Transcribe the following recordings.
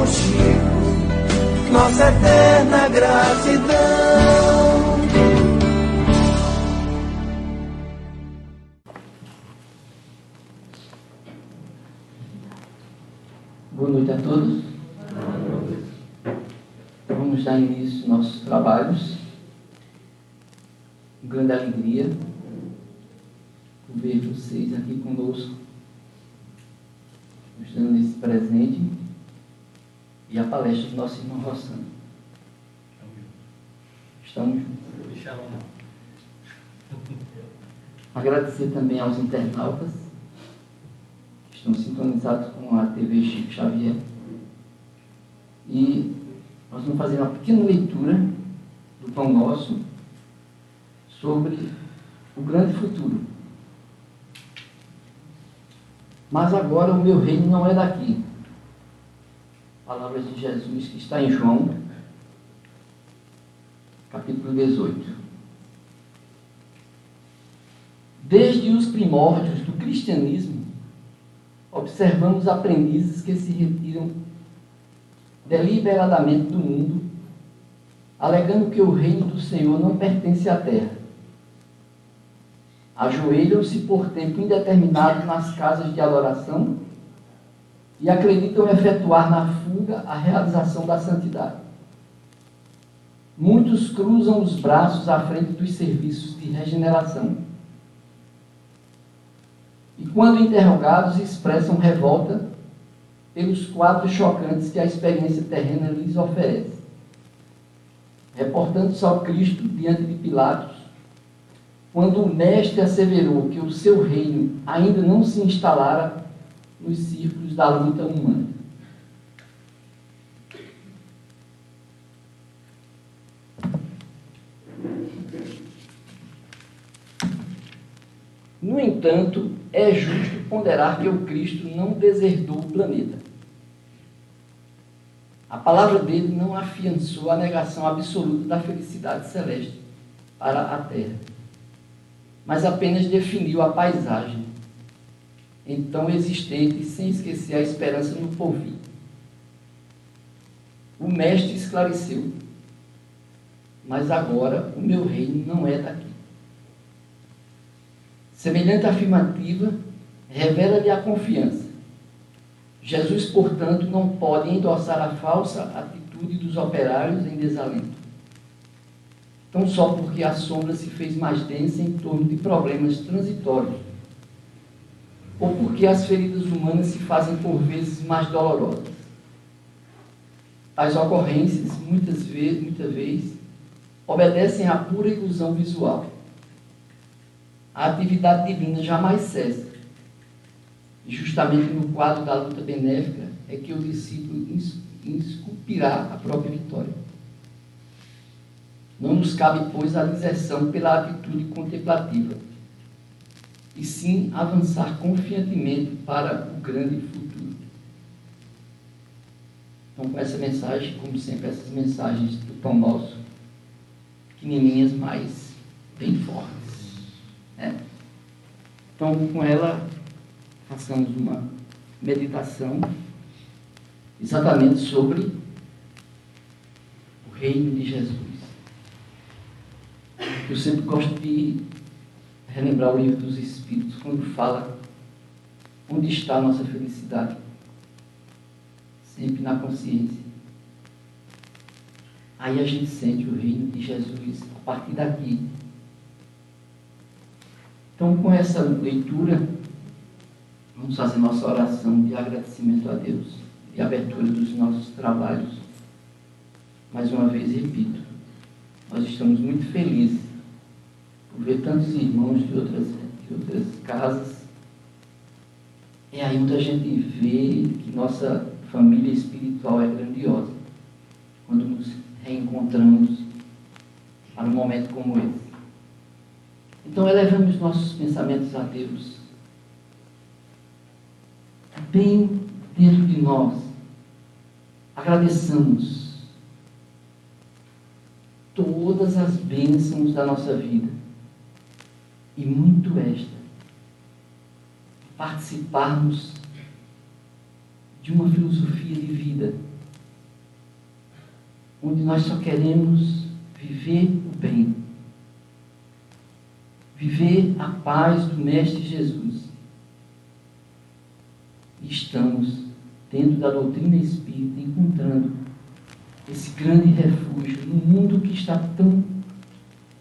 contigo, nossa eterna gratidão. Boa noite a todos. Vamos dar início aos nossos trabalhos. Com grande alegria por ver vocês aqui conosco, nos dando esse presente e a palestra do nosso irmão Rossano. Estamos juntos. Agradecer também aos internautas que estão sintonizados com a TV Chico Xavier. E nós vamos fazer uma pequena leitura do Pão Nosso sobre o grande futuro. Mas agora o meu reino não é daqui. Palavras de Jesus que está em João, capítulo 18. Desde os primórdios do cristianismo, observamos aprendizes que se retiram deliberadamente do mundo, alegando que o reino do Senhor não pertence à terra. Ajoelham-se por tempo indeterminado nas casas de adoração e acreditam efetuar na fuga a realização da santidade. Muitos cruzam os braços à frente dos serviços de regeneração e, quando interrogados, expressam revolta pelos quadros chocantes que a experiência terrena lhes oferece. Reportando-se ao Cristo diante de Pilatos, quando o Mestre asseverou que o seu reino ainda não se instalara nos círculos da luta humana. No entanto, é justo ponderar que o Cristo não deserdou o planeta. A palavra dele não afiançou a negação absoluta da felicidade celeste para a terra, mas apenas definiu a paisagem, então existente, sem esquecer a esperança no porvir. O Mestre esclareceu: mas agora o meu reino não é daqui. Semelhante afirmativa revela-lhe a confiança. Jesus, portanto, não pode endossar a falsa atitude dos operários em desalento, tão só porque a sombra se fez mais densa em torno de problemas transitórios, ou porque as feridas humanas se fazem por vezes mais dolorosas. Tais ocorrências, muitas vezes, obedecem à pura ilusão visual. A atividade divina jamais cessa. E justamente no quadro da luta benéfica é que o discípulo esculpirá a própria vitória. Não nos cabe, pois, a deserção pela atitude contemplativa, e sim avançar confiantemente para o grande futuro. Então, com essa mensagem, como sempre, essas mensagens do Pão Nosso, pequenininhas, mas bem fortes, né? Então, com ela, façamos uma meditação exatamente sobre o reino de Jesus. Eu sempre gosto de relembrar o livro dos Espíritos, quando fala onde está a nossa felicidade. Sempre na consciência. Aí a gente sente o reino de Jesus a partir daqui. Então, com essa leitura, vamos fazer nossa oração de agradecimento a Deus, de abertura dos nossos trabalhos. Mais uma vez, repito, nós estamos muito felizes por ver tantos irmãos de outras casas. É aí onde a gente vê que nossa família espiritual é grandiosa, quando nos reencontramos para um momento como esse. Então, elevamos nossos pensamentos a Deus. Bem dentro de nós, agradeçamos todas as bênçãos da nossa vida, e muito esta, participarmos de uma filosofia de vida onde nós só queremos viver o bem, viver a paz do Mestre Jesus. E estamos, dentro da doutrina espírita, encontrando esse grande refúgio num mundo que está tão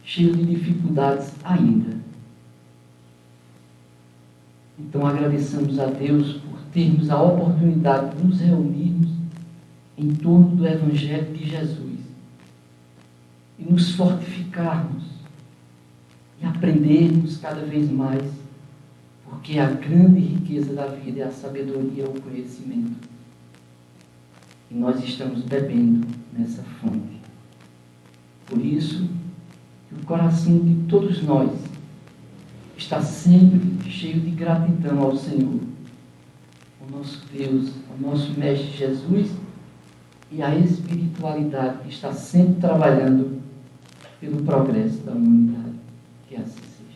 cheio de dificuldades ainda. Então agradeçamos a Deus por termos a oportunidade de nos reunirmos em torno do Evangelho de Jesus e nos fortificarmos e aprendermos cada vez mais, porque a grande riqueza da vida é a sabedoria, o conhecimento. E nós estamos bebendo nessa fonte. Por isso, o coração de todos nós está sempre cheio de gratidão ao Senhor, ao nosso Deus, ao nosso Mestre Jesus e à espiritualidade que está sempre trabalhando pelo progresso da humanidade. Que assim seja.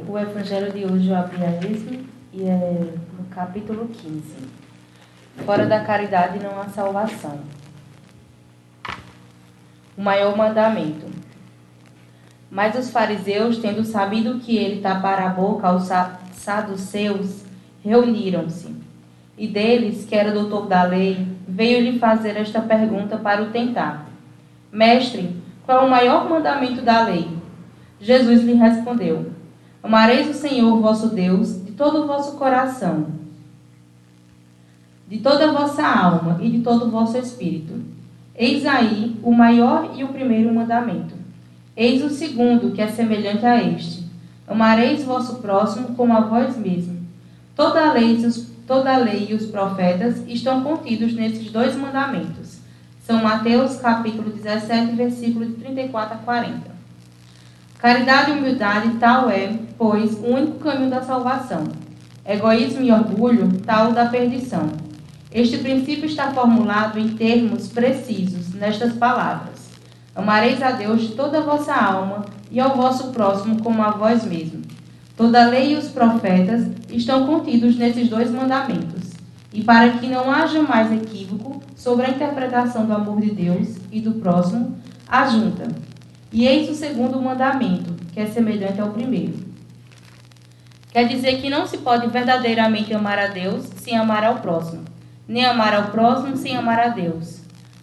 O Evangelho de hoje eu abri a mesmo e é no capítulo 15. Fora da caridade não há salvação. O maior mandamento. Mas os fariseus, tendo sabido que ele tapara a boca aos saduceus, reuniram-se. E deles, que era doutor da lei, veio-lhe fazer esta pergunta para o tentar. Mestre, qual é o maior mandamento da lei? Jesus lhe respondeu: Amareis o Senhor vosso Deus de todo o vosso coração, de toda a vossa alma e de todo o vosso espírito. Eis aí o maior e o primeiro mandamento. Eis o segundo, que é semelhante a este: amareis vosso próximo como a vós mesmo. Toda a lei e os profetas estão contidos nesses dois mandamentos. São Mateus capítulo 17, versículos de 34 a 40. Caridade e humildade, tal é, pois, o único caminho da salvação. Egoísmo e orgulho, tal da perdição. Este princípio está formulado em termos precisos, nestas palavras: amareis a Deus de toda a vossa alma e ao vosso próximo como a vós mesmo. Toda a lei e os profetas estão contidos nesses dois mandamentos. E para que não haja mais equívoco sobre a interpretação do amor de Deus e do próximo, ajunta: e eis o segundo mandamento, que é semelhante ao primeiro. Quer dizer que não se pode verdadeiramente amar a Deus sem amar ao próximo, nem amar ao próximo sem amar a Deus.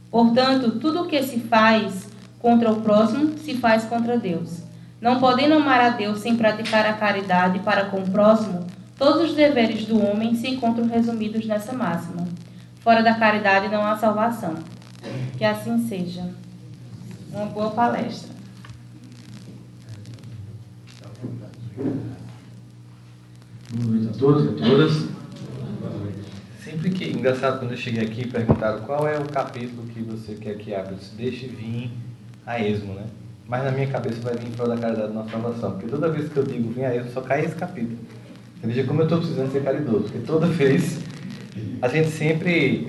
Portanto, tudo o que se faz contra o próximo se faz contra Deus. Não podendo amar a Deus sem praticar a caridade para com o próximo, todos os deveres do homem se encontram resumidos nessa máxima: fora da caridade não há salvação. Que assim seja. Uma boa palestra. Boa noite a todos e a todas. Sempre que, engraçado, quando eu cheguei aqui, perguntaram qual é o capítulo que você quer que abra. Eu disse, deixe vir a esmo, né? Mas na minha cabeça vai vir fora da caridade na salvação. Porque toda vez que eu digo vim a esmo, só cai esse capítulo. Você veja como eu estou precisando ser caridoso. Porque toda vez a gente sempre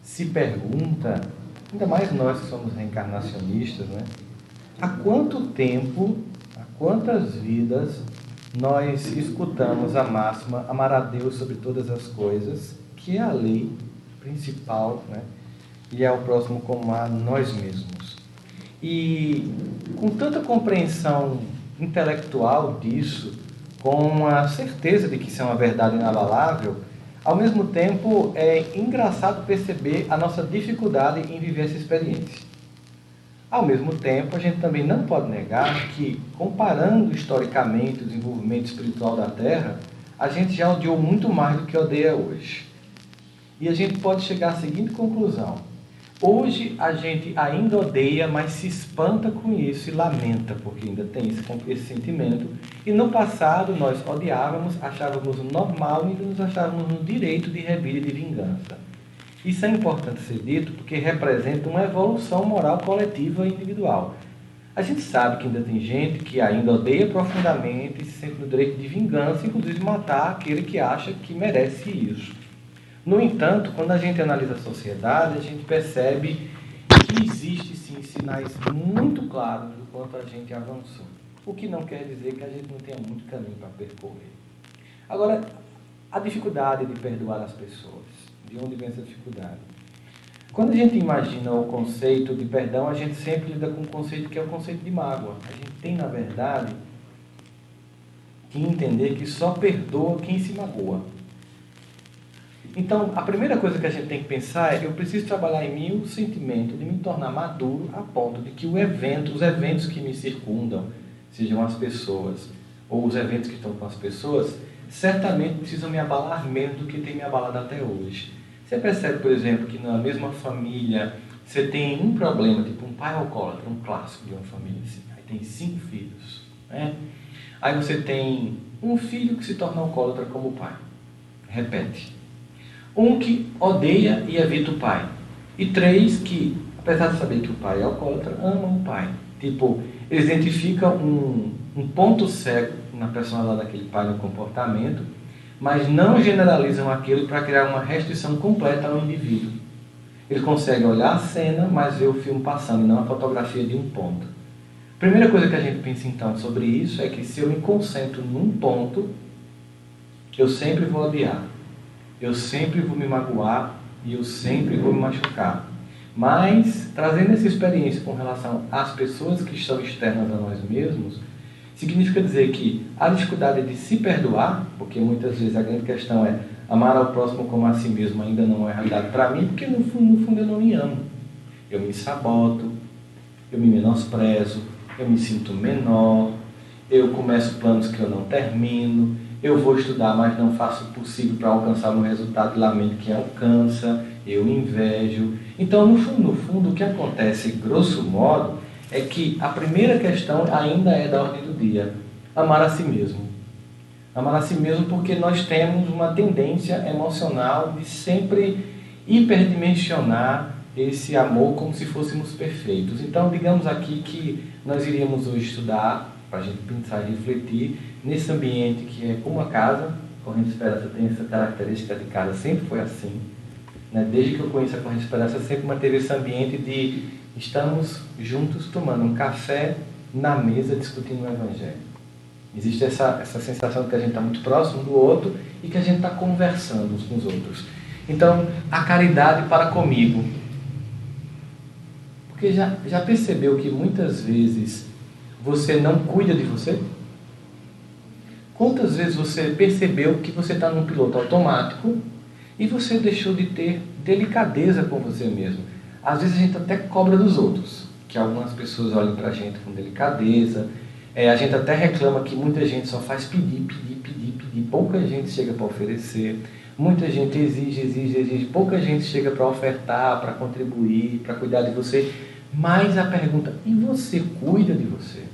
se pergunta, ainda mais nós que somos reencarnacionistas, né? Há quanto tempo, há quantas vidas nós escutamos a máxima amar a Deus sobre todas as coisas, que é a lei principal, né? E ao próximo como a nós mesmos. E com tanta compreensão intelectual disso, com a certeza de que isso é uma verdade inabalável, ao mesmo tempo é engraçado perceber a nossa dificuldade em viver essa experiência. Ao mesmo tempo, a gente também não pode negar que, comparando historicamente o desenvolvimento espiritual da Terra, a gente já odiou muito mais do que odeia hoje. E a gente pode chegar à seguinte conclusão: hoje a gente ainda odeia, mas se espanta com isso e lamenta, porque ainda tem esse sentimento. E no passado nós odiávamos, achávamos normal e ainda nos achávamos no direito de revide e de vingança. Isso é importante ser dito porque representa uma evolução moral coletiva e individual. A gente sabe que ainda tem gente que ainda odeia profundamente e se sente no direito de vingança, inclusive matar aquele que acha que merece isso. No entanto, quando a gente analisa a sociedade, a gente percebe que existe sim sinais muito claros do quanto a gente avançou. O que não quer dizer que a gente não tenha muito caminho para percorrer. Agora, a dificuldade de perdoar as pessoas. De onde vem essa dificuldade? Quando a gente imagina o conceito de perdão, a gente sempre lida com um conceito que é o conceito de mágoa. A gente tem, na verdade, que entender que só perdoa quem se magoa. Então, a primeira coisa que a gente tem que pensar é que eu preciso trabalhar em mim o sentimento de me tornar maduro a ponto de que os eventos que me circundam, sejam as pessoas ou os eventos que estão com as pessoas, certamente precisam me abalar menos do que tem me abalado até hoje. Você percebe, por exemplo, que na mesma família você tem um problema, tipo um pai alcoólatra, um clássico de uma família assim. Aí tem 5 filhos, né? Aí você tem um filho que se torna alcoólatra como o pai. Repete. Um que odeia e evita o pai. E 3 que, apesar de saber que o pai é alcoólatra, amam o pai. Tipo, eles identificam um ponto cego na personalidade daquele pai, no comportamento, mas não generalizam aquilo para criar uma restrição completa ao indivíduo. Ele consegue olhar a cena, mas ver o filme passando, e não a fotografia de um ponto. A primeira coisa que a gente pensa então sobre isso é que se eu me concentro num ponto, eu sempre vou odiar, eu sempre vou me magoar e eu sempre vou me machucar. Mas, trazendo essa experiência com relação às pessoas que estão externas a nós mesmos, significa dizer que a dificuldade de se perdoar, porque muitas vezes a grande questão é amar ao próximo como a si mesmo ainda não é realidade para mim, porque no fundo eu não me amo. Eu me saboto, eu me menosprezo, eu me sinto menor, eu começo planos que eu não termino, eu vou estudar, mas não faço o possível para alcançar um resultado e lamento quem alcança, eu invejo. Então, no fundo, o que acontece, grosso modo, é que a primeira questão ainda é da ordem do dia: amar a si mesmo. Amar a si mesmo porque nós temos uma tendência emocional de sempre hiperdimensionar esse amor como se fôssemos perfeitos. Então, digamos aqui que nós iríamos hoje estudar, para a gente pensar e refletir, nesse ambiente que é como a casa. Corrente Esperança tem essa característica de casa, sempre foi assim, né? Desde que eu conheço a Corrente Esperança, sempre manteve esse ambiente de estamos juntos tomando um café na mesa discutindo o Evangelho. Existe essa sensação de que a gente está muito próximo do outro e que a gente está conversando uns com os outros. Então, a caridade para comigo. Porque já percebeu que muitas vezes você não cuida de você? Quantas vezes você percebeu que você está num piloto automático e você deixou de ter delicadeza com você mesmo? Às vezes a gente até cobra dos outros, que algumas pessoas olhem para a gente com delicadeza. A gente até reclama que muita gente só faz pedir, pouca gente chega para oferecer. Muita gente exige, pouca gente chega para ofertar, para contribuir, para cuidar de você. Mas a pergunta, e você cuida de você?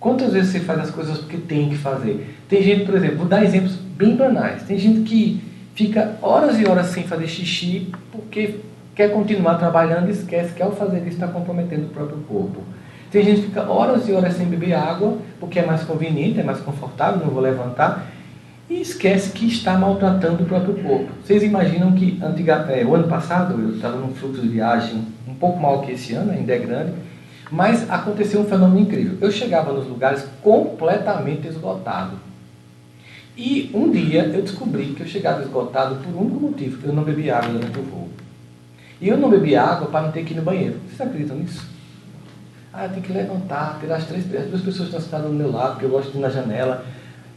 Quantas vezes você faz as coisas porque tem que fazer? Tem gente, por exemplo, vou dar exemplos bem banais. Tem gente que fica horas e horas sem fazer xixi porque quer continuar trabalhando e esquece que ao fazer isso está comprometendo o próprio corpo. Tem gente que fica horas e horas sem beber água porque é mais conveniente, é mais confortável, não vou levantar, e esquece que está maltratando o próprio corpo. Vocês imaginam que o ano passado eu estava num fluxo de viagem um pouco maior que esse ano, ainda é grande, mas aconteceu um fenômeno incrível. Eu chegava nos lugares completamente esgotado. E um dia eu descobri que eu chegava esgotado por um único motivo: eu não bebi água durante o voo. E eu não bebi água para não ter que ir no banheiro. Vocês acreditam nisso? Eu tenho que levantar, tirar as 2 pessoas que estão sentadas do meu lado, porque eu gosto de ir na janela.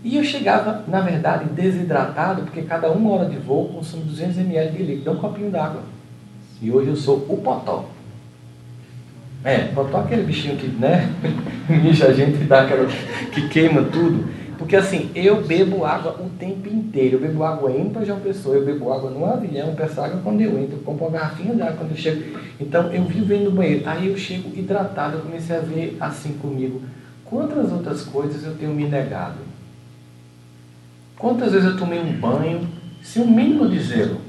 E eu chegava, na verdade, desidratado, porque cada 1 hora de voo consome 200 ml de líquido, um copinho d'água. E hoje eu sou o potó. Potó é aquele bichinho que, né, mija a gente, dá aquela, que queima tudo. Porque assim, eu bebo água o tempo inteiro. Eu bebo água indo para João Pessoa, eu bebo água no avião, peço água quando eu entro, eu compro uma garrafinha de água quando eu chego. Então eu vivo indo no banheiro. Aí eu chego hidratado, eu comecei a ver assim comigo: quantas outras coisas eu tenho me negado? Quantas vezes eu tomei um banho sem um mínimo de zelo?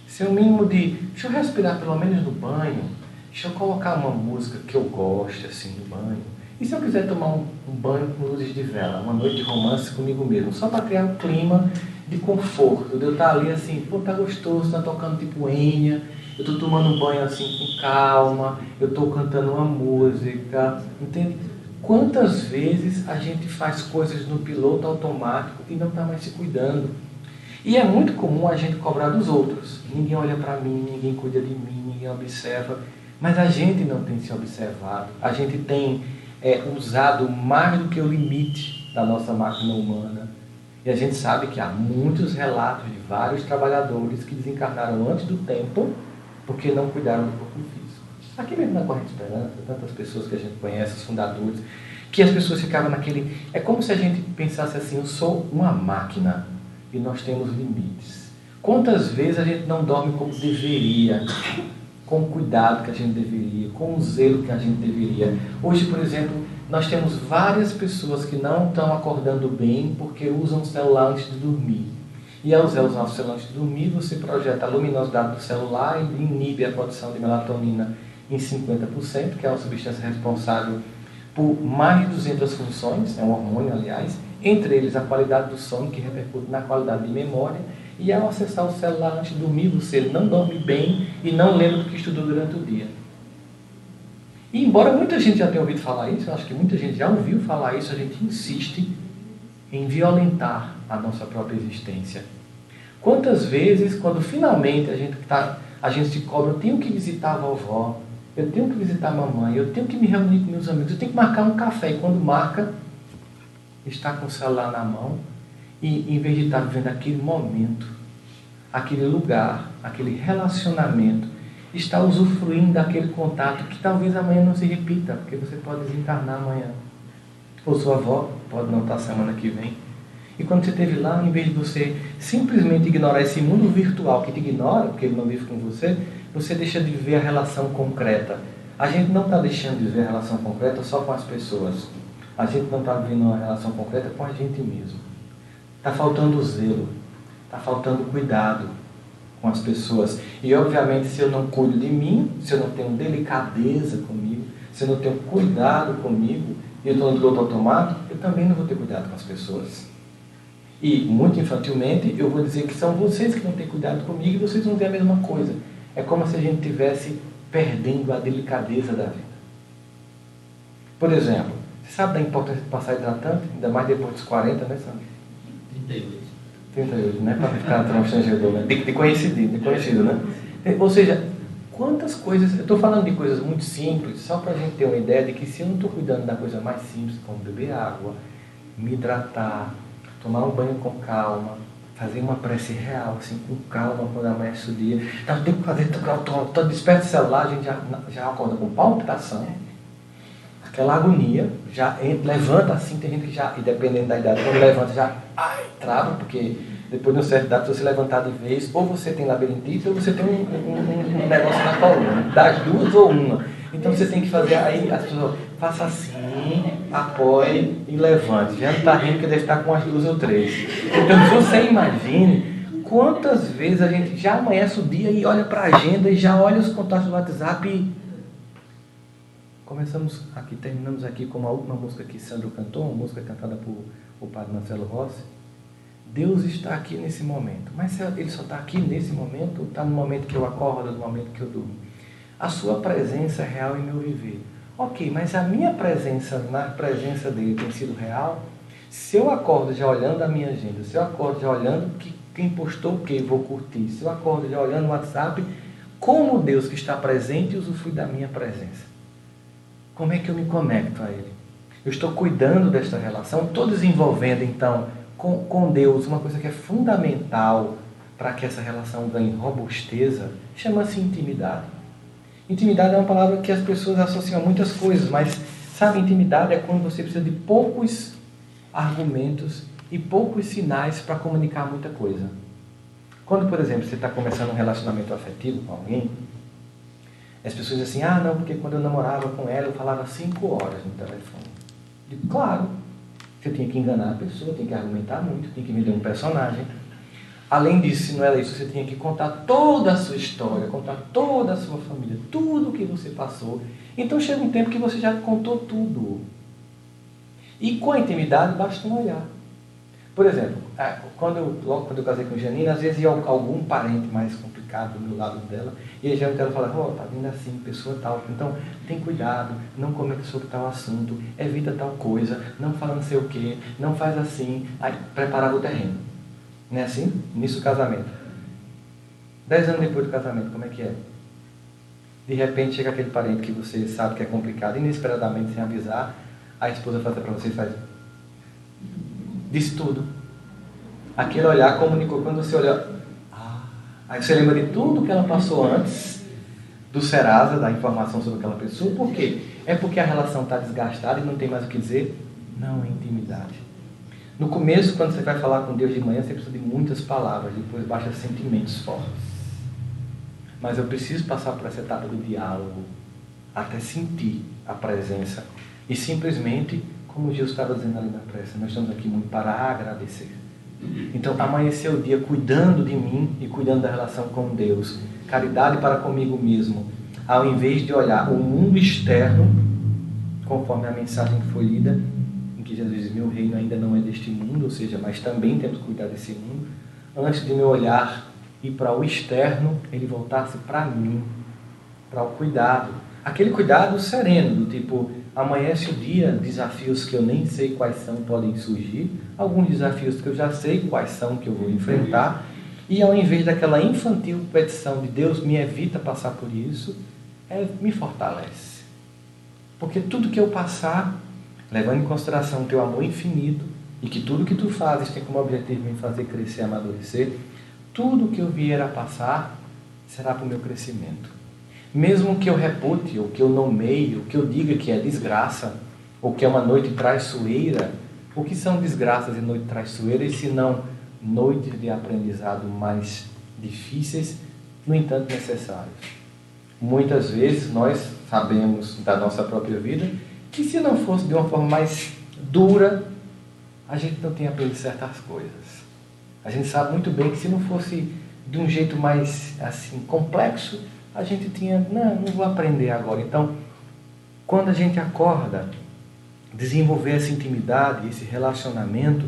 Sem um mínimo de, deixa eu respirar pelo menos no banho, deixa eu colocar uma música que eu goste assim no banho. E se eu quiser tomar um banho com luzes de vela, uma noite de romance comigo mesmo, só para criar um clima de conforto, de eu estar ali assim, tá gostoso, tá tocando tipo Enya, eu estou tomando um banho assim com calma, eu estou cantando uma música, entende? Quantas vezes a gente faz coisas no piloto automático e não está mais se cuidando? E é muito comum a gente cobrar dos outros. Ninguém olha para mim, ninguém cuida de mim, ninguém observa. Mas a gente não tem se observado. A gente tem usado mais do que o limite da nossa máquina humana. E a gente sabe que há muitos relatos de vários trabalhadores que desencarnaram antes do tempo porque não cuidaram do corpo físico. Aqui mesmo na Corrente Esperança, tantas pessoas que a gente conhece, os fundadores, que as pessoas ficavam naquele... É como se a gente pensasse assim, eu sou uma máquina e nós temos limites. Quantas vezes a gente não dorme como deveria, com o cuidado que a gente deveria, com o zelo que a gente deveria. Hoje, por exemplo, nós temos várias pessoas que não estão acordando bem porque usam o celular antes de dormir. E ao usar o celular antes de dormir, você projeta a luminosidade do celular e inibe a produção de melatonina em 50%, que é uma substância responsável por mais de 200 funções, é um hormônio, aliás, entre eles a qualidade do sono, que repercute na qualidade de memória, e ao acessar o celular antes de dormir, você não dorme bem e não lembra do que estudou durante o dia. E embora muita gente já tenha ouvido falar isso, eu acho que muita gente já ouviu falar isso, a gente insiste em violentar a nossa própria existência. Quantas vezes, quando finalmente a gente se cobra, eu tenho que visitar a vovó, eu tenho que visitar a mamãe, eu tenho que me reunir com meus amigos, eu tenho que marcar um café, e quando marca, está com o celular na mão, e em vez de estar vivendo aquele momento, aquele lugar, aquele relacionamento, está usufruindo daquele contato que talvez amanhã não se repita, porque você pode desencarnar amanhã. Ou sua avó pode não estar semana que vem. E quando você esteve lá, em vez de você simplesmente ignorar esse mundo virtual que te ignora, porque ele não vive com você, você deixa de viver a relação concreta. A gente não está deixando de viver a relação concreta só com as pessoas. A gente não está vivendo uma relação concreta com a gente mesmo. Está faltando zelo, está faltando cuidado com as pessoas. E obviamente, se eu não cuido de mim, se eu não tenho delicadeza comigo, se eu não tenho cuidado comigo, e eu estou no piloto automático, eu também não vou ter cuidado com as pessoas. E, muito infantilmente, eu vou dizer que são vocês que não têm cuidado comigo e vocês vão ver a mesma coisa. É como se a gente estivesse perdendo a delicadeza da vida. Por exemplo, você sabe da importância de passar hidratante? Ainda mais depois dos 40, né, Sandra? 38, né? Para ficar constrangedor, né? De conhecido, né? Ou seja, quantas coisas... Eu estou falando de coisas muito simples, só para a gente ter uma ideia de que se eu não estou cuidando da coisa mais simples, como beber água, me hidratar, tomar um banho com calma, fazer uma prece real, assim, com calma, quando amanhece o dia. Então, tem que fazer... Estou desperto do celular, a gente já acorda com palpitação, aquela agonia, já levanta assim, tem gente que já, e dependendo da idade, quando levanta já trava, porque depois de uma certa idade, se você levantar de vez, ou você tem labirintite, ou você tem um negócio na coluna, das duas ou uma. Então você tem que fazer, aí as pessoas, faça assim, apoie e levante. Já está rindo que deve estar com as duas ou três. Então se você imagine quantas vezes a gente já amanhece o dia e olha para a agenda e já olha os contatos do WhatsApp e... Terminamos aqui com uma última música que Sandro cantou, uma música cantada por o padre Marcelo Rossi. Deus está aqui nesse momento. Mas ele só está aqui nesse momento? Está no momento que eu acordo, no momento que eu durmo? A sua presença é real em meu viver. Ok, mas a minha presença na presença dele tem sido real? Se eu acordo já olhando a minha agenda, se eu acordo já olhando quem postou o que vou curtir, se eu acordo já olhando o WhatsApp, como Deus que está presente usufrui da minha presença? Como é que eu me conecto a Ele? Eu estou cuidando desta relação, estou desenvolvendo, então, com Deus, uma coisa que é fundamental para que essa relação ganhe robusteza, chama-se intimidade. Intimidade é uma palavra que as pessoas associam a muitas coisas, mas, sabe, intimidade é quando você precisa de poucos argumentos e poucos sinais para comunicar muita coisa. Quando, por exemplo, você está começando um relacionamento afetivo com alguém, as pessoas dizem assim, não, porque quando eu namorava com ela, eu falava 5 horas no telefone. Eu digo, claro, você tinha que enganar a pessoa, tem que argumentar muito, tem que vender um personagem. Além disso, se não era isso, você tinha que contar toda a sua história, contar toda a sua família, tudo o que você passou. Então chega um tempo que você já contou tudo. E com a intimidade basta um olhar. Por exemplo, logo quando eu casei com Janine, às vezes ia algum parente mais complicado do meu lado dela, e a Janine falava, tá vindo assim, pessoa tal, então tem cuidado, não comenta sobre tal assunto, evita tal coisa, não fala não sei o que, não faz assim, aí preparava o terreno. Não é assim? Início do casamento. 10 anos depois do casamento, como é que é? De repente chega aquele parente que você sabe que é complicado, inesperadamente, sem avisar, a esposa faz para você e faz... Diz tudo. Aquele olhar comunicou. Quando você olha, aí você lembra de tudo que ela passou antes do Serasa, da informação sobre aquela pessoa. Por quê? É porque a relação está desgastada e não tem mais o que dizer? Não, é intimidade. No começo, quando você vai falar com Deus de manhã, você precisa de muitas palavras, depois baixa sentimentos fortes. Mas eu preciso passar por essa etapa do diálogo, até sentir a presença. E simplesmente, como Jesus estava dizendo ali na prece, nós estamos aqui muito para agradecer. Então, amanhecer o dia cuidando de mim e cuidando da relação com Deus. Caridade para comigo mesmo. Ao invés de olhar o mundo externo, conforme a mensagem que foi lida, em que Jesus diz, meu reino ainda não é deste mundo, ou seja, mas também temos que cuidar desse mundo. Antes de meu olhar ir para o externo, ele voltasse para mim, para o cuidado. Aquele cuidado sereno, do tipo, amanhece o dia, desafios que eu nem sei quais são podem surgir, alguns desafios que eu já sei quais são que eu vou enfrentar, e ao invés daquela infantil petição de Deus me evita passar por isso, me fortalece. Porque tudo que eu passar, levando em consideração o teu amor infinito, e que tudo que tu fazes tem como objetivo me fazer crescer e amadurecer, tudo que eu vier a passar será para o meu crescimento. Mesmo que eu repute, ou que eu nomeie, ou que eu diga que é desgraça, ou que é uma noite traiçoeira, o que são desgraças e noite traiçoeira, se não noites de aprendizado mais difíceis, no entanto necessários. Muitas vezes nós sabemos da nossa própria vida que se não fosse de uma forma mais dura, a gente não tem aprendido certas coisas. A gente sabe muito bem que se não fosse de um jeito mais assim complexo, a gente tinha, não vou aprender agora. Então, quando a gente acorda, desenvolver essa intimidade, esse relacionamento,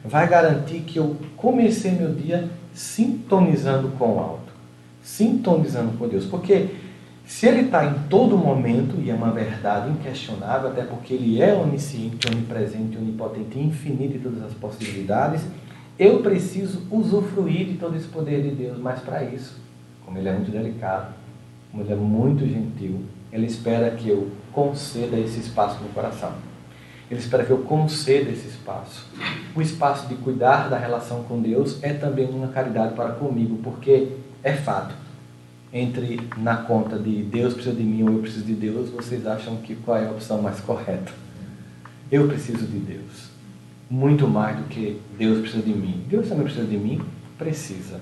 vai garantir que eu comecei meu dia sintonizando com o alto, sintonizando com Deus. Porque se Ele está em todo momento, e é uma verdade inquestionável, até porque Ele é onisciente, onipresente, onipotente, infinito de todas as possibilidades, eu preciso usufruir de todo esse poder de Deus. Mas para isso, como Ele é muito delicado, como Ele é muito gentil, Ele espera que eu conceda esse espaço no coração. Ele espera que eu conceda esse espaço. O espaço de cuidar da relação com Deus é também uma caridade para comigo, porque é fato. Entre na conta de Deus precisa de mim ou eu preciso de Deus, vocês acham que qual é a opção mais correta? Eu preciso de Deus. Muito mais do que Deus precisa de mim. Deus também precisa de mim? Precisa.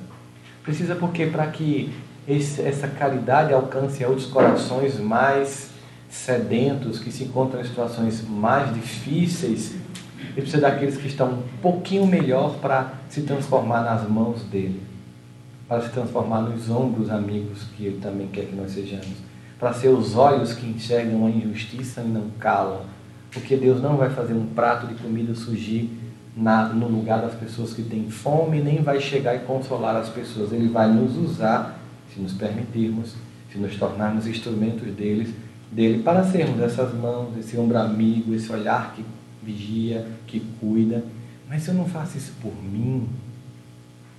Precisa porque para que essa caridade alcance outros corações mais sedentos, que se encontram em situações mais difíceis, ele precisa daqueles que estão um pouquinho melhor para se transformar nas mãos dele, para se transformar nos ombros amigos que ele também quer que nós sejamos, para ser os olhos que enxergam a injustiça e não calam, porque Deus não vai fazer um prato de comida surgir no lugar das pessoas que têm fome, nem vai chegar e consolar as pessoas. Ele vai nos usar, se nos permitirmos, se nos tornarmos instrumentos dele para sermos essas mãos, esse ombro amigo, esse olhar que vigia, que cuida. Mas se eu não faço isso por mim,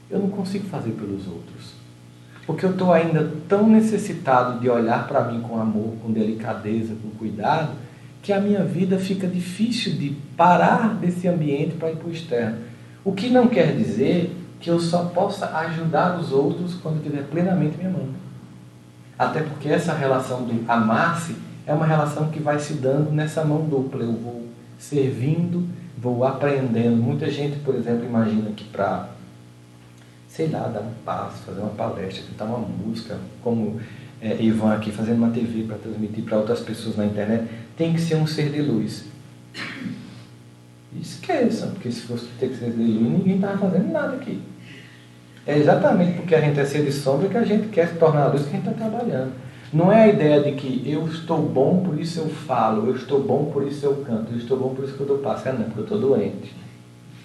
eu não consigo fazer pelos outros. Porque eu estou ainda tão necessitado de olhar para mim com amor, com delicadeza, com cuidado, que a minha vida fica difícil de parar desse ambiente para ir para o externo. O que não quer dizer que eu só possa ajudar os outros quando eu estiver plenamente me amando. Até porque essa relação do amar-se é uma relação que vai se dando nessa mão dupla. Eu vou servindo, vou aprendendo. Muita gente, por exemplo, imagina que para, sei lá, dar um passo, fazer uma palestra, cantar uma música, como Ivan aqui fazendo uma TV para transmitir para outras pessoas na internet, tem que ser um ser de luz. Esqueça, porque se fosse ter que ser de luz, ninguém estava fazendo nada aqui. É exatamente porque a gente é ser de sombra que a gente quer se tornar a luz que a gente está trabalhando. Não é a ideia de que eu estou bom, por isso eu falo, eu estou bom, por isso eu canto, eu estou bom, por isso que eu dou passo. Não, porque eu estou doente.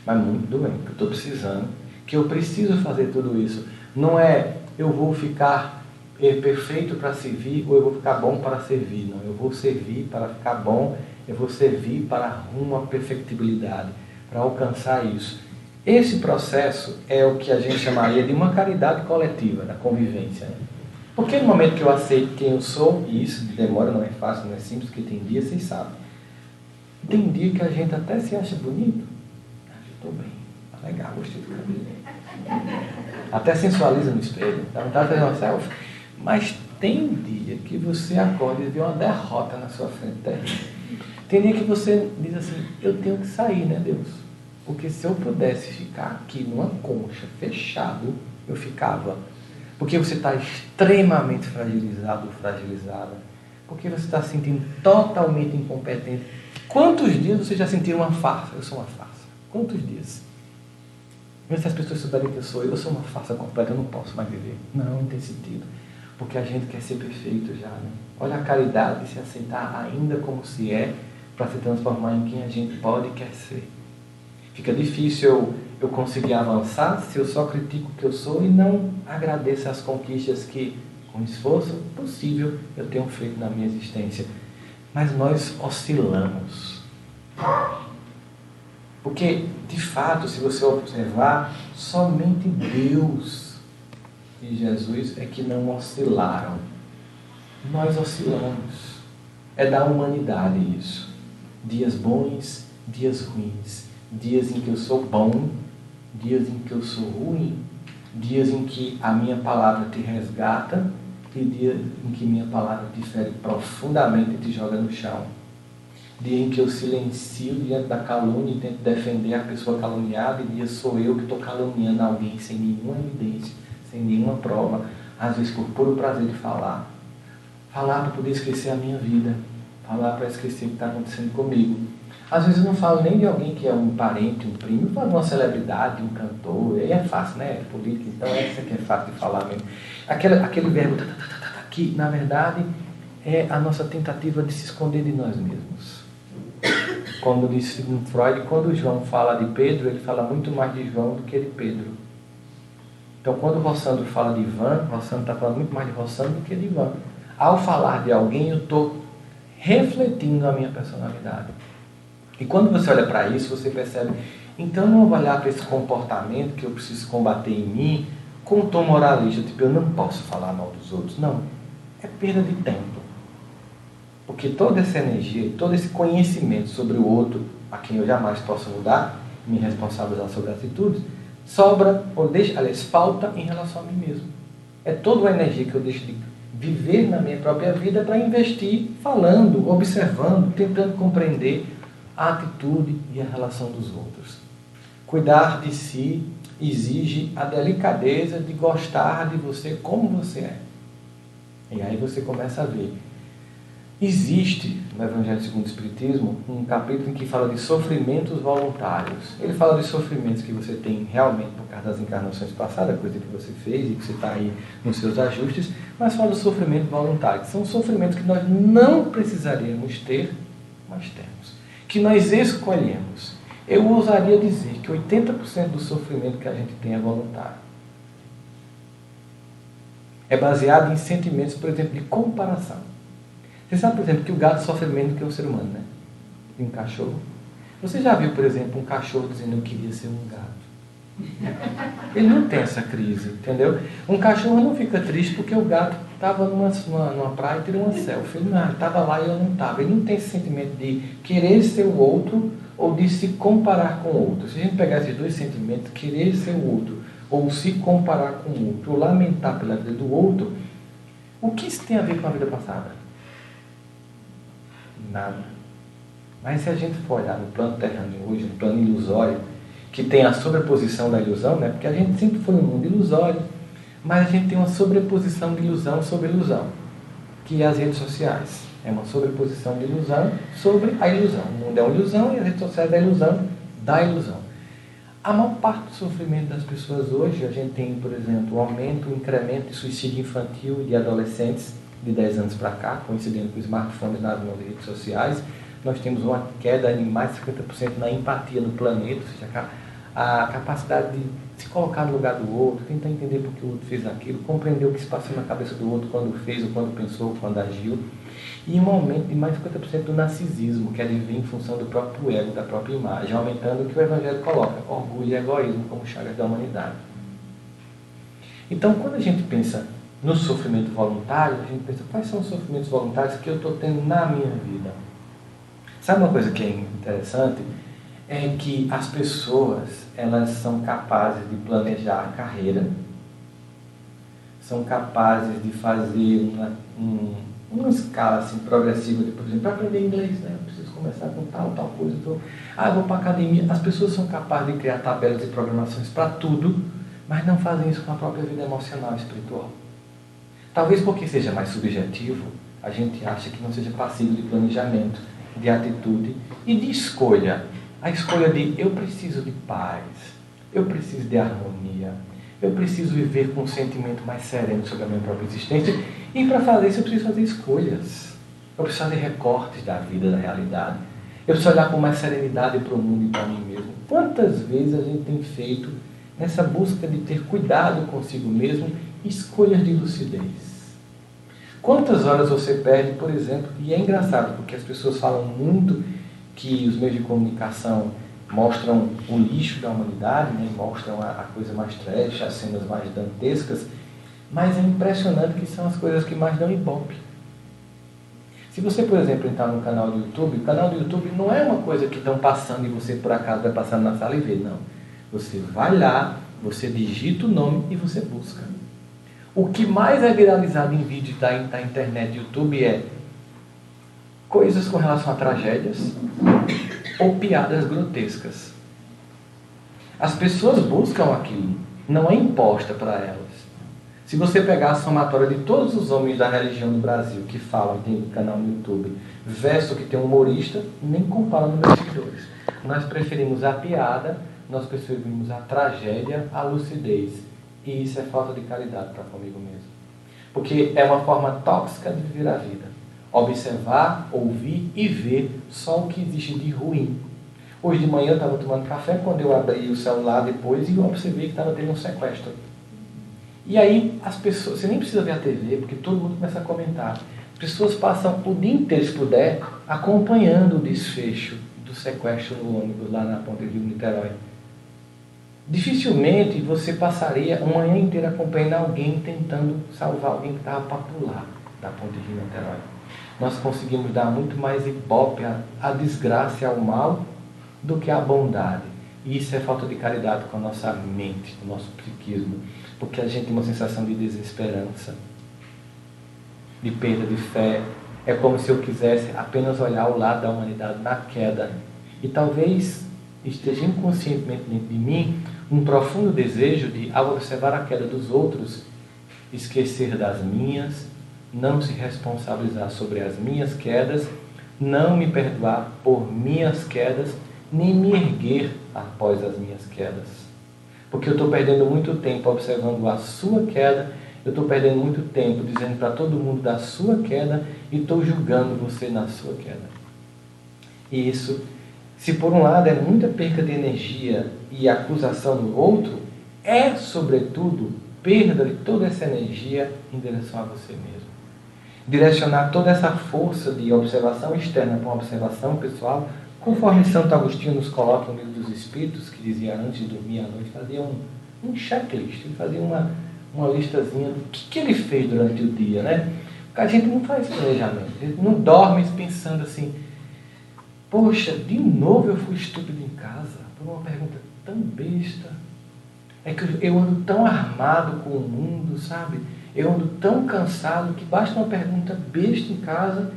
mas muito doente, que eu estou precisando, que eu preciso fazer tudo isso. Não é eu vou ficar perfeito para servir ou eu vou ficar bom para servir. Não, eu vou servir para ficar bom, eu vou servir para rumo à perfectibilidade, para alcançar isso. Esse processo é o que a gente chamaria de uma caridade coletiva, da convivência. Né? Porque no momento que eu aceito quem eu sou, e isso demora, não é fácil, não é simples, porque tem dia, vocês sabem. Tem dia que a gente até se acha bonito. Estou bem, tá legal, gostei do cabelo. Até sensualiza no espelho, dá vontade de fazer uma selfie. Mas tem dia que você acorda e vê uma derrota na sua frente. Tem dia que você diz assim, eu tenho que sair, né, Deus? Porque se eu pudesse ficar aqui numa concha, fechado, eu ficava. Porque você está extremamente fragilizado ou fragilizada. Porque você está se sentindo totalmente incompetente. Quantos dias você já sentiu uma farsa? Eu sou uma farsa. Quantos dias? Mas se as pessoas souberem que eu sou uma farsa completa, eu não posso mais viver. Não tem sentido. Porque a gente quer ser perfeito já, né? Olha a caridade de se aceitar ainda como se é, para se transformar em quem a gente pode e quer ser. Fica difícil eu conseguir avançar se eu só critico o que eu sou e não agradeço as conquistas que, com esforço possível, eu tenho feito na minha existência. Mas nós oscilamos. Porque, de fato, se você observar, somente Deus e Jesus é que não oscilaram. Nós oscilamos. É da humanidade isso. Dias bons, dias ruins. Dias em que eu sou bom, dias em que eu sou ruim. Dias em que a minha palavra te resgata e dias em que minha palavra te fere profundamente e te joga no chão. Dia em que eu silencio diante da calúnia e tento defender a pessoa caluniada, e dia sou eu que estou caluniando alguém sem nenhuma evidência, sem nenhuma prova, às vezes por puro prazer de falar. Falar para poder esquecer a minha vida, falar para esquecer o que está acontecendo comigo. Às vezes eu não falo nem de alguém que é um parente, um primo, eu falo de uma celebridade, um cantor, aí é fácil, né? Política, então essa que é fácil de falar mesmo. Aquele verbo que, na verdade, é a nossa tentativa de se esconder de nós mesmos. Como disse Sigmund Freud, quando João fala de Pedro, ele fala muito mais de João do que de Pedro. Então, quando o Rossandro fala de Ivan, o Rossandro está falando muito mais de Rossandro do que de Ivan. Ao falar de alguém, eu estou refletindo a minha personalidade. E quando você olha para isso, você percebe, então eu não vou olhar para esse comportamento que eu preciso combater em mim com um tom moralista, tipo, eu não posso falar mal dos outros. Não, é perda de tempo. Porque toda essa energia, todo esse conhecimento sobre o outro, a quem eu jamais posso mudar, me responsabilizar sobre atitudes, sobra, ou deixa, aliás, falta em relação a mim mesmo. É toda uma energia que eu deixo de viver na minha própria vida para investir falando, observando, tentando compreender a atitude e a relação dos outros. Cuidar de si exige a delicadeza de gostar de você como você é. E aí você começa a ver. Existe, no Evangelho segundo o Espiritismo, um capítulo em que fala de sofrimentos voluntários. Ele fala de sofrimentos que você tem realmente por causa das encarnações passadas, coisa que você fez e que você está aí nos seus ajustes, mas fala do sofrimento voluntário, que são sofrimentos que nós não precisaríamos ter, mas temos. Que nós escolhemos. Eu ousaria dizer que 80% do sofrimento que a gente tem é voluntário. É baseado em sentimentos, por exemplo, de comparação. Você sabe, por exemplo, que o gato sofre menos do que o ser humano, né? E um cachorro. Você já viu, por exemplo, um cachorro dizendo eu queria ser um gato? Ele não tem essa crise, entendeu? Um cachorro não fica triste porque o gato estava numa praia e tirou uma selfie. Ele estava lá e eu não estava. Ele não tem esse sentimento de querer ser o outro ou de se comparar com o outro. Se a gente pegar esses dois sentimentos, querer ser o outro ou se comparar com o outro, ou lamentar pela vida do outro, o que isso tem a ver com a vida passada? Nada. Mas se a gente for olhar no plano terreno hoje, no plano ilusório, que tem a sobreposição da ilusão, né? Porque a gente sempre foi um mundo ilusório, mas a gente tem uma sobreposição de ilusão sobre ilusão, que é as redes sociais. É uma sobreposição de ilusão sobre a ilusão. O mundo é uma ilusão e as redes sociais é a ilusão da ilusão. A maior parte do sofrimento das pessoas hoje, a gente tem, por exemplo, o aumento, o incremento de suicídio infantil de adolescentes de 10 anos para cá, coincidendo com os smartphones nas mãos de redes sociais. Nós temos uma queda em mais de 50% na empatia no planeta, ou seja, a capacidade de se colocar no lugar do outro, tentar entender por que o outro fez aquilo, compreender o que se passou na cabeça do outro quando fez, ou quando pensou, ou quando agiu. E um momento de mais de 50% do narcisismo, que é de vir em função do próprio ego, da própria imagem, aumentando o que o Evangelho coloca, orgulho e egoísmo como chagas da humanidade. Então, quando a gente pensa no sofrimento voluntário, a gente pensa, quais são os sofrimentos voluntários que eu estou tendo na minha vida? Sabe uma coisa que é interessante? É que as pessoas, elas são capazes de planejar a carreira, são capazes de fazer uma escala assim, progressiva, de, por exemplo, para aprender inglês, né? Eu preciso começar com tal coisa, eu vou para a academia. As pessoas são capazes de criar tabelas e programações para tudo, mas não fazem isso com a própria vida emocional e espiritual. Talvez porque seja mais subjetivo, a gente acha que não seja passível de planejamento, de atitude e de escolha. A escolha de eu preciso de paz, eu preciso de harmonia, eu preciso viver com um sentimento mais sereno sobre a minha própria existência, e para fazer isso eu preciso fazer escolhas. Eu preciso fazer recortes da vida, da realidade. Eu preciso olhar com mais serenidade para o mundo e para mim mesmo. Quantas vezes a gente tem feito, nessa busca de ter cuidado consigo mesmo, escolhas de lucidez? Quantas horas você perde, por exemplo, e é engraçado, porque as pessoas falam muito que os meios de comunicação mostram o lixo da humanidade, né? Mostram a coisa mais trash, as cenas mais dantescas, mas é impressionante que são as coisas que mais dão ibope. Se você, por exemplo, entrar no canal do YouTube, o canal do YouTube não é uma coisa que estão passando e você por acaso vai passando na sala e vê, não. Você vai lá, você digita o nome e você busca. O que mais é viralizado em vídeos da internet do YouTube é coisas com relação a tragédias ou piadas grotescas. As pessoas buscam aquilo, não é imposta para elas. Se você pegar a somatória de todos os homens da religião no Brasil que falam, tem um canal no YouTube, versus que tem um humorista, nem compara nos meus seguidores. Nós preferimos a piada, nós preferimos a tragédia, a lucidez. E isso é falta de caridade para comigo mesmo. Porque é uma forma tóxica de viver a vida. Observar, ouvir e ver só o que existe de ruim. Hoje de manhã eu estava tomando café, quando eu abri o celular depois e eu observei que estava tendo um sequestro. E aí as pessoas, você nem precisa ver a TV, porque todo mundo começa a comentar. As pessoas passam o dia inteiro, se puder, acompanhando o desfecho do sequestro no ônibus lá na ponte de Niterói. Dificilmente você passaria uma manhã inteira acompanhando alguém tentando salvar alguém que estava para pular da ponte de Niterói. Nós conseguimos dar muito mais ibope à desgraça e ao mal do que à bondade. E isso é falta de caridade com a nossa mente, com o nosso psiquismo, porque a gente tem uma sensação de desesperança, de perda de fé. É como se eu quisesse apenas olhar o lado da humanidade na queda. E talvez esteja inconscientemente dentro de mim um profundo desejo de, ao observar a queda dos outros, esquecer das minhas, não se responsabilizar sobre as minhas quedas, não me perdoar por minhas quedas, nem me erguer após as minhas quedas. Porque eu estou perdendo muito tempo observando a sua queda, eu estou perdendo muito tempo dizendo para todo mundo da sua queda e estou julgando você na sua queda. E isso, se por um lado é muita perda de energia e acusação no outro, é sobretudo perda de toda essa energia em direção a você mesmo. Direcionar toda essa força de observação externa para uma observação pessoal, conforme Santo Agostinho nos coloca no Livro dos Espíritos, que dizia antes de dormir à noite, fazia um checklist, ele fazia uma listazinha do que ele fez durante o dia, né? Porque a gente não faz planejamento, a gente não dorme pensando assim, poxa, de novo eu fui estúpido em casa, por uma pergunta tão besta. É que eu ando tão armado com o mundo, sabe? Eu ando tão cansado que basta uma pergunta besta em casa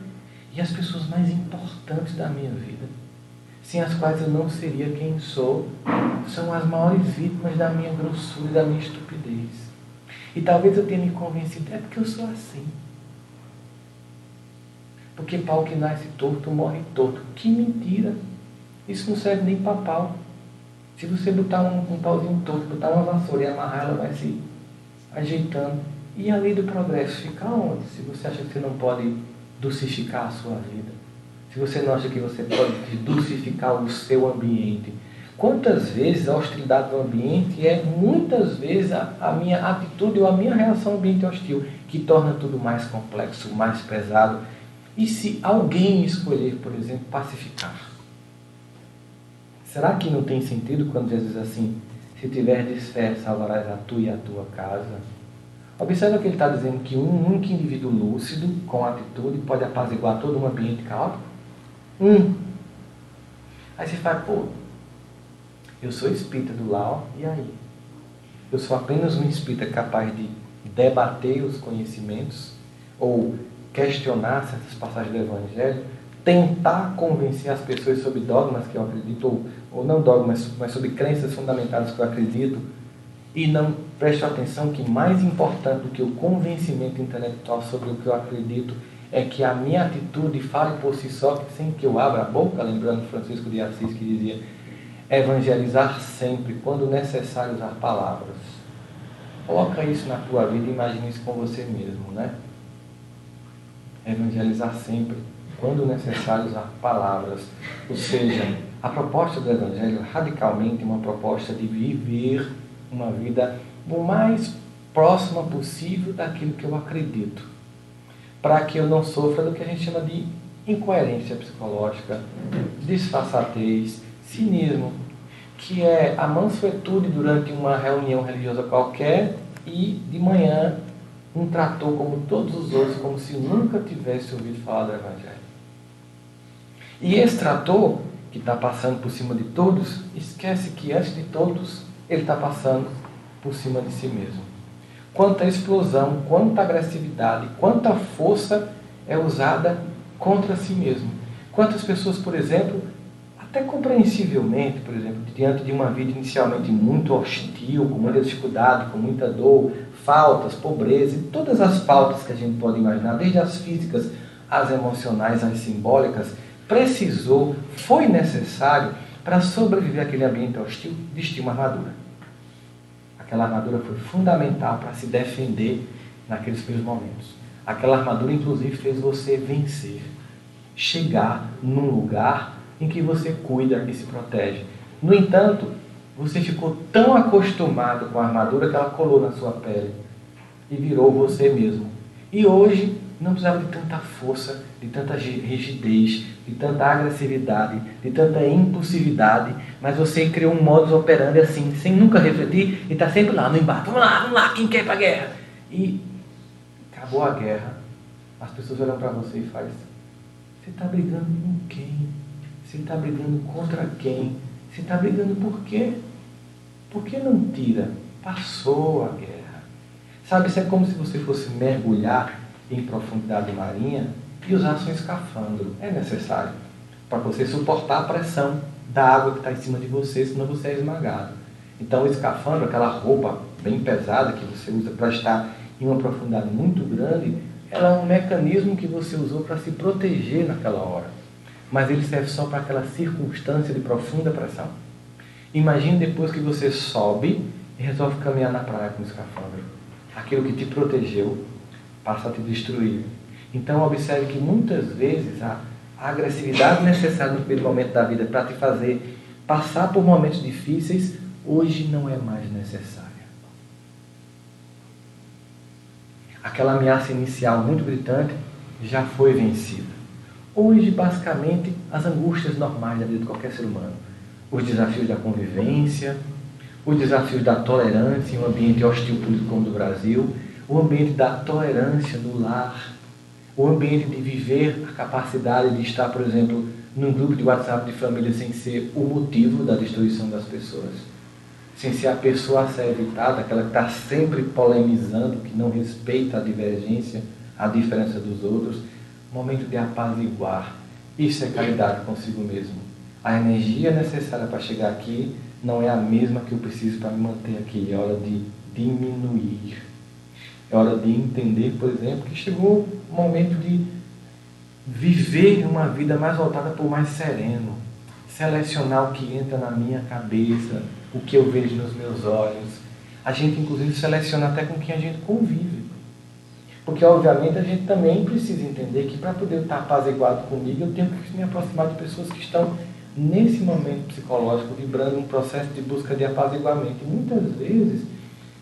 e as pessoas mais importantes da minha vida, sem as quais eu não seria quem sou, são as maiores vítimas da minha grossura e da minha estupidez. E talvez eu tenha me convencido, é porque eu sou assim. Porque pau que nasce torto, morre torto. Que mentira! Isso não serve nem para pau. Se você botar um pauzinho torto, botar uma vassoura e amarrar, ela vai se ajeitando. E a lei do progresso fica onde? Se você acha que você não pode dulcificar a sua vida. Se você não acha que você pode dulcificar o seu ambiente. Quantas vezes a hostilidade do ambiente é muitas vezes a minha atitude ou a minha reação ao ambiente hostil, que torna tudo mais complexo, mais pesado. E se alguém escolher, por exemplo, pacificar? Será que não tem sentido quando Jesus diz assim, se tiverdes fé, salvarás a tu e a tua casa? Observa que ele está dizendo que um único indivíduo lúcido, com atitude, pode apaziguar todo um ambiente caótico? Aí você fala, pô, eu sou espírita do Lau, e aí? Eu sou apenas um espírita capaz de debater os conhecimentos, ou questionar certas passagens do Evangelho, tentar convencer as pessoas sobre dogmas que eu acredito, ou não dogmas, mas sobre crenças fundamentadas que eu acredito, e não presto atenção que mais importante do que o convencimento intelectual sobre o que eu acredito é que a minha atitude fale por si só, sem que eu abra a boca, lembrando Francisco de Assis que dizia, evangelizar sempre, quando necessário usar palavras. Coloca isso na tua vida e imagine isso com você mesmo, né? Evangelizar sempre, quando necessário usar palavras. Ou seja, a proposta do Evangelho radicalmente é uma proposta de viver uma vida o mais próxima possível daquilo que eu acredito, para que eu não sofra do que a gente chama de incoerência psicológica, disfarçatez, cinismo, que é a mansuetude durante uma reunião religiosa qualquer e de manhã um trator como todos os outros, como se nunca tivesse ouvido falar do Evangelho. E esse trator, que está passando por cima de todos, esquece que antes de todos, ele está passando por cima de si mesmo. Quanta explosão, quanta agressividade, quanta força é usada contra si mesmo. Quantas pessoas, por exemplo, até compreensivelmente, por exemplo, diante de uma vida inicialmente muito hostil, com muita dificuldade, com muita dor, faltas, pobreza, e todas as faltas que a gente pode imaginar, desde as físicas, as emocionais, as simbólicas, foi necessário, para sobreviver àquele ambiente hostil, vestir uma armadura. Aquela armadura foi fundamental para se defender naqueles primeiros momentos. Aquela armadura, inclusive, fez você vencer, chegar num lugar em que você cuida e se protege. No entanto, você ficou tão acostumado com a armadura que ela colou na sua pele e virou você mesmo. E hoje não precisava de tanta força, de tanta rigidez, de tanta agressividade, de tanta impulsividade, mas você criou um modus operandi assim, sem nunca refletir, e está sempre lá no embate. Vamos lá, quem quer ir para a guerra? E acabou a guerra, as pessoas olham para você e fazem, você está brigando com quem? Você está brigando contra quem? Você está brigando por quê? Por que não tira? Passou a guerra. Sabe, isso é como se você fosse mergulhar em profundidade marinha e usasse um escafandro. É necessário para você suportar a pressão da água que está em cima de você, senão você é esmagado. Então o escafandro, aquela roupa bem pesada que você usa para estar em uma profundidade muito grande, ela é um mecanismo que você usou para se proteger naquela hora. Mas ele serve só para aquela circunstância de profunda pressão. Imagine depois que você sobe e resolve caminhar na praia com o escafandro. Aquilo que te protegeu passa a te destruir. Então observe que muitas vezes a agressividade necessária no primeiro momento da vida para te fazer passar por momentos difíceis, hoje não é mais necessária. Aquela ameaça inicial muito gritante já foi vencida. Hoje, basicamente, as angústias normais da vida de qualquer ser humano. Os desafios da convivência, os desafios da tolerância em um ambiente hostil político como o do Brasil, o ambiente da tolerância no lar, o ambiente de viver a capacidade de estar, por exemplo, num grupo de WhatsApp de família sem ser o motivo da destruição das pessoas, sem ser a pessoa a ser evitada, aquela que está sempre polemizando, que não respeita a divergência, a diferença dos outros. Momento de apaziguar. Isso é caridade consigo mesmo. A energia necessária para chegar aqui não é a mesma que eu preciso para me manter aqui. É hora de diminuir. É hora de entender, por exemplo, que chegou o momento de viver uma vida mais voltada para o mais sereno. Selecionar o que entra na minha cabeça, o que eu vejo nos meus olhos. A gente, inclusive, seleciona até com quem a gente convive. Porque, obviamente, a gente também precisa entender que para poder estar apaziguado comigo, eu tenho que me aproximar de pessoas que estão nesse momento psicológico, vibrando um processo de busca de apaziguamento. E muitas vezes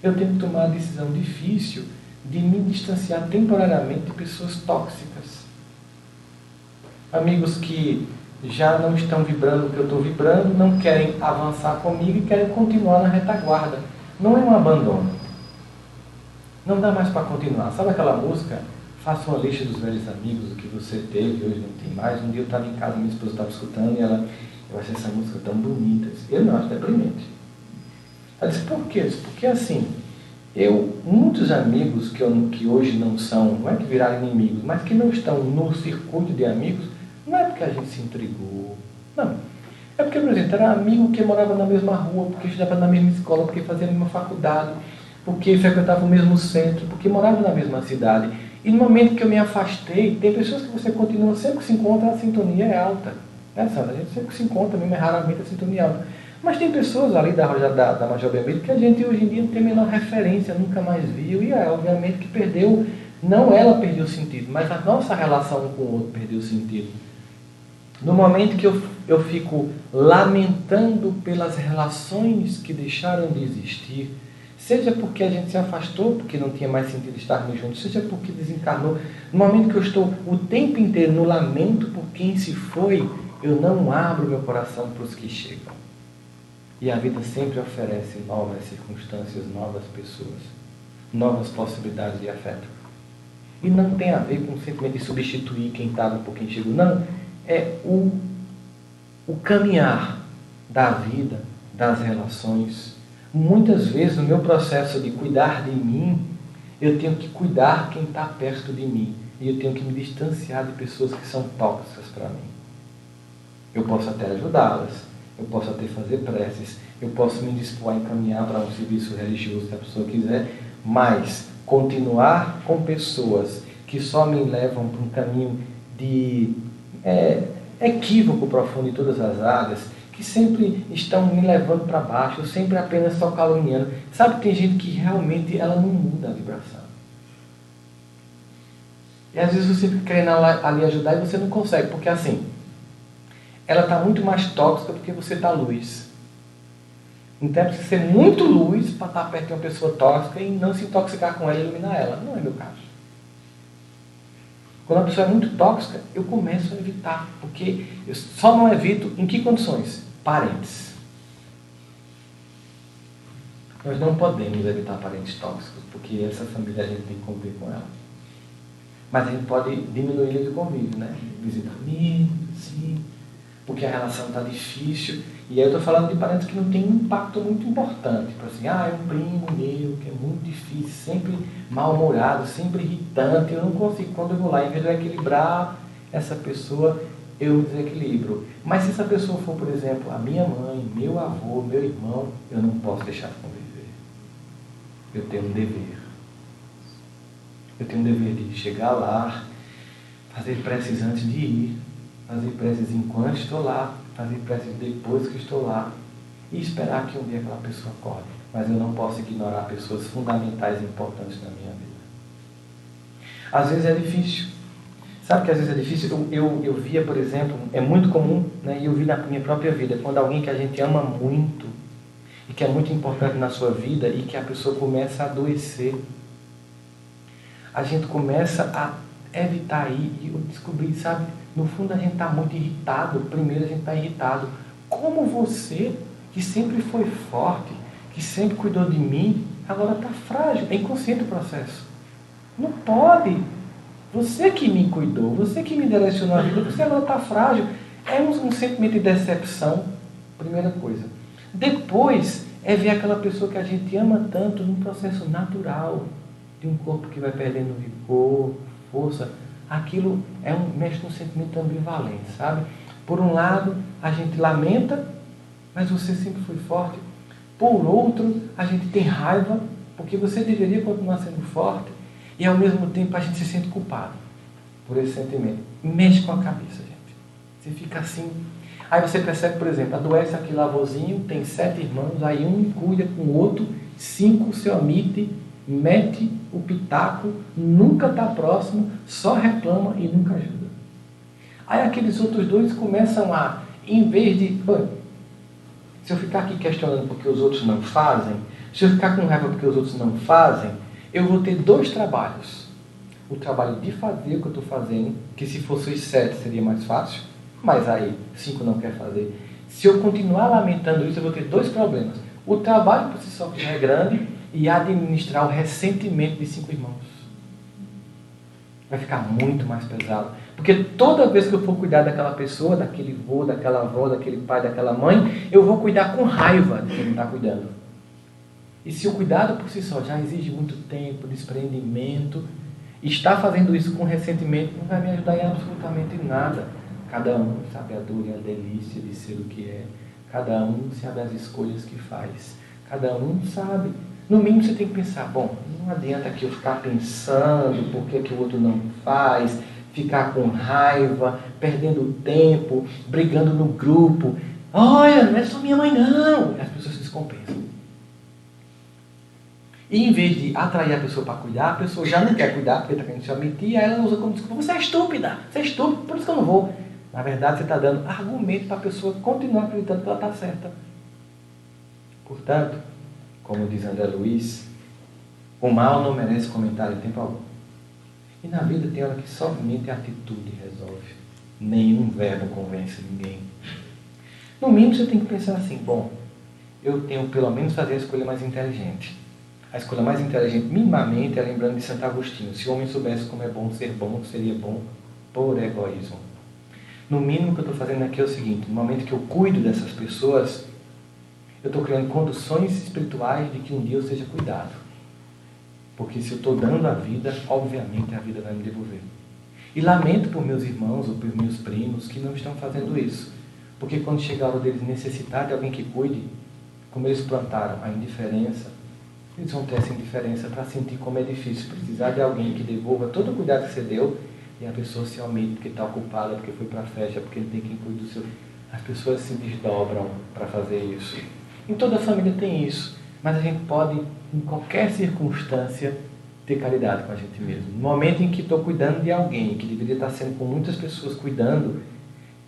eu tenho que tomar a decisão difícil de me distanciar temporariamente de pessoas tóxicas. Amigos que já não estão vibrando o que eu estou vibrando, não querem avançar comigo e querem continuar na retaguarda. Não é um abandono. Não dá mais para continuar. Sabe aquela música? Faça uma lista dos velhos amigos, o que você teve, hoje não tem mais. Um dia eu estava em casa, minha esposa estava escutando e ela, eu achei essa música tão bonita. Eu não, acho deprimente. Ela disse, por quê? Eu disse, porque assim, muitos amigos que hoje não é que viraram inimigos, mas que não estão no circuito de amigos, não é porque a gente se intrigou, não. É porque, por exemplo, era amigo que morava na mesma rua, porque estudava na mesma escola, porque fazia a mesma faculdade, porque frequentava o mesmo centro, porque morava na mesma cidade. E no momento que eu me afastei, tem pessoas que você continua, sempre que se encontra, a sintonia é alta. Né, Sandra? A gente sempre que se encontra, mesmo é raramente a sintonia é alta. Mas tem pessoas ali da Major Belmiro que a gente hoje em dia não tem a menor referência, nunca mais viu, e obviamente que perdeu, não ela perdeu o sentido, mas a nossa relação um com o outro perdeu o sentido. No momento que eu fico lamentando pelas relações que deixaram de existir, seja porque a gente se afastou, porque não tinha mais sentido estarmos juntos, seja porque desencarnou, no momento que eu estou o tempo inteiro no lamento por quem se foi, eu não abro meu coração para os que chegam. E a vida sempre oferece novas circunstâncias, novas pessoas, novas possibilidades de afeto. E não tem a ver com simplesmente substituir quem estava por quem chegou. Não, é o caminhar da vida, das relações. Muitas vezes, no meu processo de cuidar de mim, eu tenho que cuidar quem está perto de mim. E eu tenho que me distanciar de pessoas que são tóxicas para mim. Eu posso até ajudá-las, eu posso até fazer preces, eu posso me dispor a encaminhar para um serviço religioso se a pessoa quiser, mas continuar com pessoas que só me levam para um caminho de equívoco profundo em todas as áreas, que sempre estão me levando para baixo, eu sempre apenas só caluniando. Sabe que tem gente que realmente ela não muda a vibração. E às vezes você fica querendo ali ajudar e você não consegue, porque assim, ela está muito mais tóxica porque você está luz. Então é preciso ser muito luz para estar perto de uma pessoa tóxica e não se intoxicar com ela e iluminar ela. Não é meu caso. Quando a pessoa é muito tóxica, eu começo a evitar, porque eu só não evito em que condições? Parentes. Nós não podemos evitar parentes tóxicos, porque essa família a gente tem que conviver com ela. Mas a gente pode diminuir o convívio, né? Visitar amigos, sim, porque a relação está difícil. E aí eu estou falando de parentes que não têm um impacto muito importante. Tipo assim, é um primo meu que é muito difícil, sempre mal-humorado, sempre irritante. Eu não consigo, quando eu vou lá, em vez de eu equilibrar essa pessoa, eu desequilibro. Mas se essa pessoa for, por exemplo, a minha mãe, meu avô, meu irmão, eu não posso deixar de conviver. Eu tenho um dever. Eu tenho um dever de chegar lá, fazer preces antes de ir, fazer preces enquanto estou lá, fazer preces depois que estou lá e esperar que um dia aquela pessoa acorde. Mas eu não posso ignorar pessoas fundamentais e importantes na minha vida. Às vezes é difícil. Sabe que às vezes é difícil? Eu via, por exemplo, é muito comum, né, e eu vi na minha própria vida, quando alguém que a gente ama muito e que é muito importante na sua vida e que a pessoa começa a adoecer, a gente começa a evitar ir e eu descobri, sabe, no fundo a gente está muito irritado. Primeiro a gente está irritado. Como você, que sempre foi forte, que sempre cuidou de mim, agora está frágil, é inconsciente o processo. Não pode. Você que me cuidou, você que me direcionou a vida, você agora está frágil. É um sentimento de decepção, primeira coisa. Depois é ver aquela pessoa que a gente ama tanto num processo natural, de um corpo que vai perdendo vigor, força. Aquilo mexe num sentimento ambivalente, sabe? Por um lado, a gente lamenta, mas você sempre foi forte. Por outro, a gente tem raiva, porque você deveria continuar sendo forte. E ao mesmo tempo a gente se sente culpado por esse sentimento. Mexe com a cabeça, gente. Você fica assim. Aí você percebe, por exemplo, adoece aquele avôzinho, tem 7 irmãos, aí um cuida com o outro, 5 se omite, mete o pitaco, nunca está próximo, só reclama e nunca ajuda. Aí aqueles outros 2 começam a em vez de... Bom, se eu ficar aqui questionando porque os outros não fazem, se eu ficar com raiva porque os outros não fazem, eu vou ter 2 trabalhos. O trabalho de fazer o que eu estou fazendo, que se fosse os 7 seria mais fácil, mas aí 5 não quer fazer. Se eu continuar lamentando isso, eu vou ter 2 problemas. O trabalho por si só que já é grande e administrar o ressentimento de 5 irmãos. Vai ficar muito mais pesado. Porque toda vez que eu for cuidar daquela pessoa, daquele vô, daquela avó, daquele pai, daquela mãe, eu vou cuidar com raiva de quem não está cuidando. E se o cuidado por si só já exige muito tempo, desprendimento, estar fazendo isso com ressentimento não vai me ajudar em absolutamente nada. Cada um sabe a dor e a delícia de ser o que é. Cada um sabe as escolhas que faz. Cada um sabe. No mínimo você tem que pensar, bom, não adianta aqui eu ficar pensando por que o outro não faz, ficar com raiva, perdendo tempo, brigando no grupo. Olha, não é só minha mãe não. As pessoas se descompensam. E em vez de atrair a pessoa para cuidar, a pessoa já não quer cuidar porque está querendo se omitir, e aí ela usa como desculpa, você é estúpida, por isso que eu não vou. Na verdade, você está dando argumento para a pessoa continuar acreditando que ela está certa. Portanto, como diz André Luiz, o mal não merece comentário em tempo algum. E na vida tem hora que somente a atitude resolve. Nenhum verbo convence ninguém. No mínimo você tem que pensar assim, bom, eu tenho pelo menos fazer a escolha mais inteligente. A escolha mais inteligente, minimamente, é lembrando de Santo Agostinho. Se o homem soubesse como é bom, seria bom por egoísmo. No mínimo que eu estou fazendo aqui é o seguinte, no momento que eu cuido dessas pessoas, eu estou criando condições espirituais de que um dia eu seja cuidado. Porque se eu estou dando a vida, obviamente a vida vai me devolver. E lamento por meus irmãos ou por meus primos que não estão fazendo isso. Porque quando chega a hora deles necessitar de alguém que cuide, como eles plantaram a indiferença, eles vão ter essa indiferença para sentir como é difícil precisar de alguém que devolva todo o cuidado que você deu e a pessoa se omite porque está ocupada, porque foi para a festa, porque ele tem quem cuide do seu... As pessoas se desdobram para fazer isso. Em toda a família tem isso, mas a gente pode, em qualquer circunstância, ter caridade com a gente mesmo. No momento em que estou cuidando de alguém, que deveria estar sendo com muitas pessoas cuidando,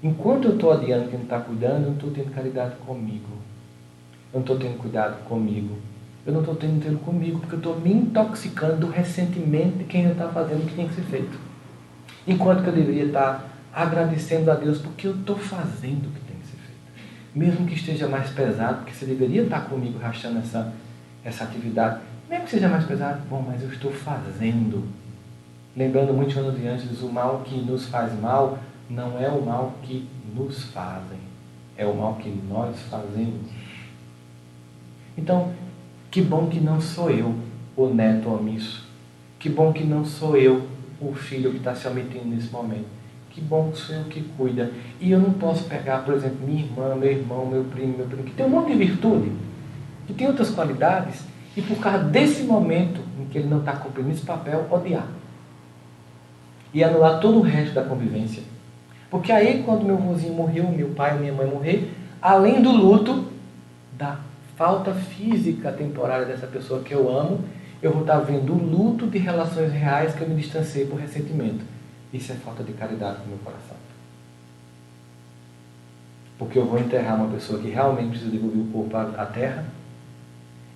enquanto eu estou adiando quem não está cuidando, eu não estou tendo caridade comigo. Eu não estou tendo cuidado comigo. Eu não estou tendo tempo comigo, porque eu estou me intoxicando do ressentimento de quem não está fazendo o que tem que ser feito. Enquanto que eu deveria estar agradecendo a Deus porque eu estou fazendo o que tem que ser feito. Mesmo que esteja mais pesado, porque você deveria estar comigo rachando essa atividade. Mesmo que seja mais pesado, bom, mas eu estou fazendo. Lembrando muitos anos de antes, o mal que nos faz mal não é o mal que nos fazem, é o mal que nós fazemos. Então, que bom que não sou eu o neto omisso. Que bom que não sou eu o filho que está se omitindo nesse momento. Que bom que sou eu que cuida. E eu não posso pegar, por exemplo, minha irmã, meu irmão, meu primo, que tem um monte de virtude, que tem outras qualidades, e por causa desse momento em que ele não está cumprindo esse papel, odiar. E anular todo o resto da convivência. Porque aí, quando meu vozinho morreu, meu pai ou minha mãe morrer, além do luto, da falta física temporária dessa pessoa que eu amo, eu vou estar vendo o luto de relações reais que eu me distanciei por ressentimento. Isso é falta de caridade no meu coração. Porque eu vou enterrar uma pessoa que realmente precisa devolver o corpo à terra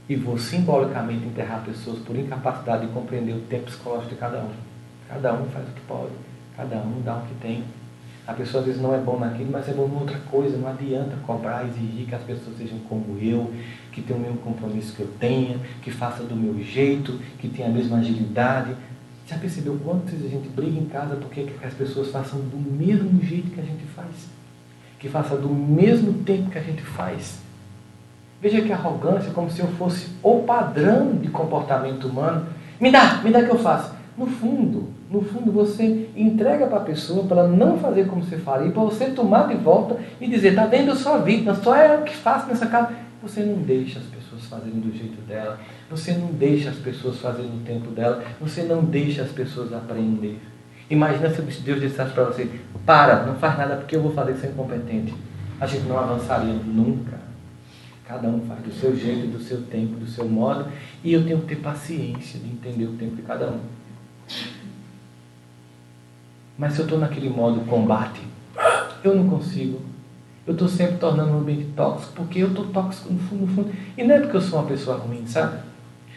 e vou simbolicamente enterrar pessoas por incapacidade de compreender o tempo psicológico de cada um. Cada um faz o que pode, cada um dá o que tem. A pessoa às vezes não é bom naquilo, mas é bom em outra coisa. Não adianta cobrar, exigir que as pessoas sejam como eu, que tenham o mesmo compromisso que eu tenha, que façam do meu jeito, que tenham a mesma agilidade. Já percebeu quantas vezes a gente briga em casa porque as pessoas façam do mesmo jeito que a gente faz? Que façam do mesmo tempo que a gente faz? Veja que arrogância é como se eu fosse o padrão de comportamento humano. Me dá que eu faço. No fundo, você entrega para a pessoa para ela não fazer como você faria, para você tomar de volta e dizer, está vendo, eu sou a vítima, só é o que faço nessa casa. Você não deixa as pessoas fazerem do jeito dela, você não deixa as pessoas fazerem no tempo dela, você não deixa as pessoas aprender. Imagina se Deus dissesse para você, não faz nada porque eu vou fazer isso incompetente. A gente não avançaria nunca. Cada um faz do seu jeito, do seu tempo, do seu modo, e eu tenho que ter paciência de entender o tempo de cada um. Mas se eu estou naquele modo combate, eu não consigo. Eu estou sempre tornando o ambiente tóxico porque eu estou tóxico no fundo, no fundo. E não é porque eu sou uma pessoa ruim, sabe?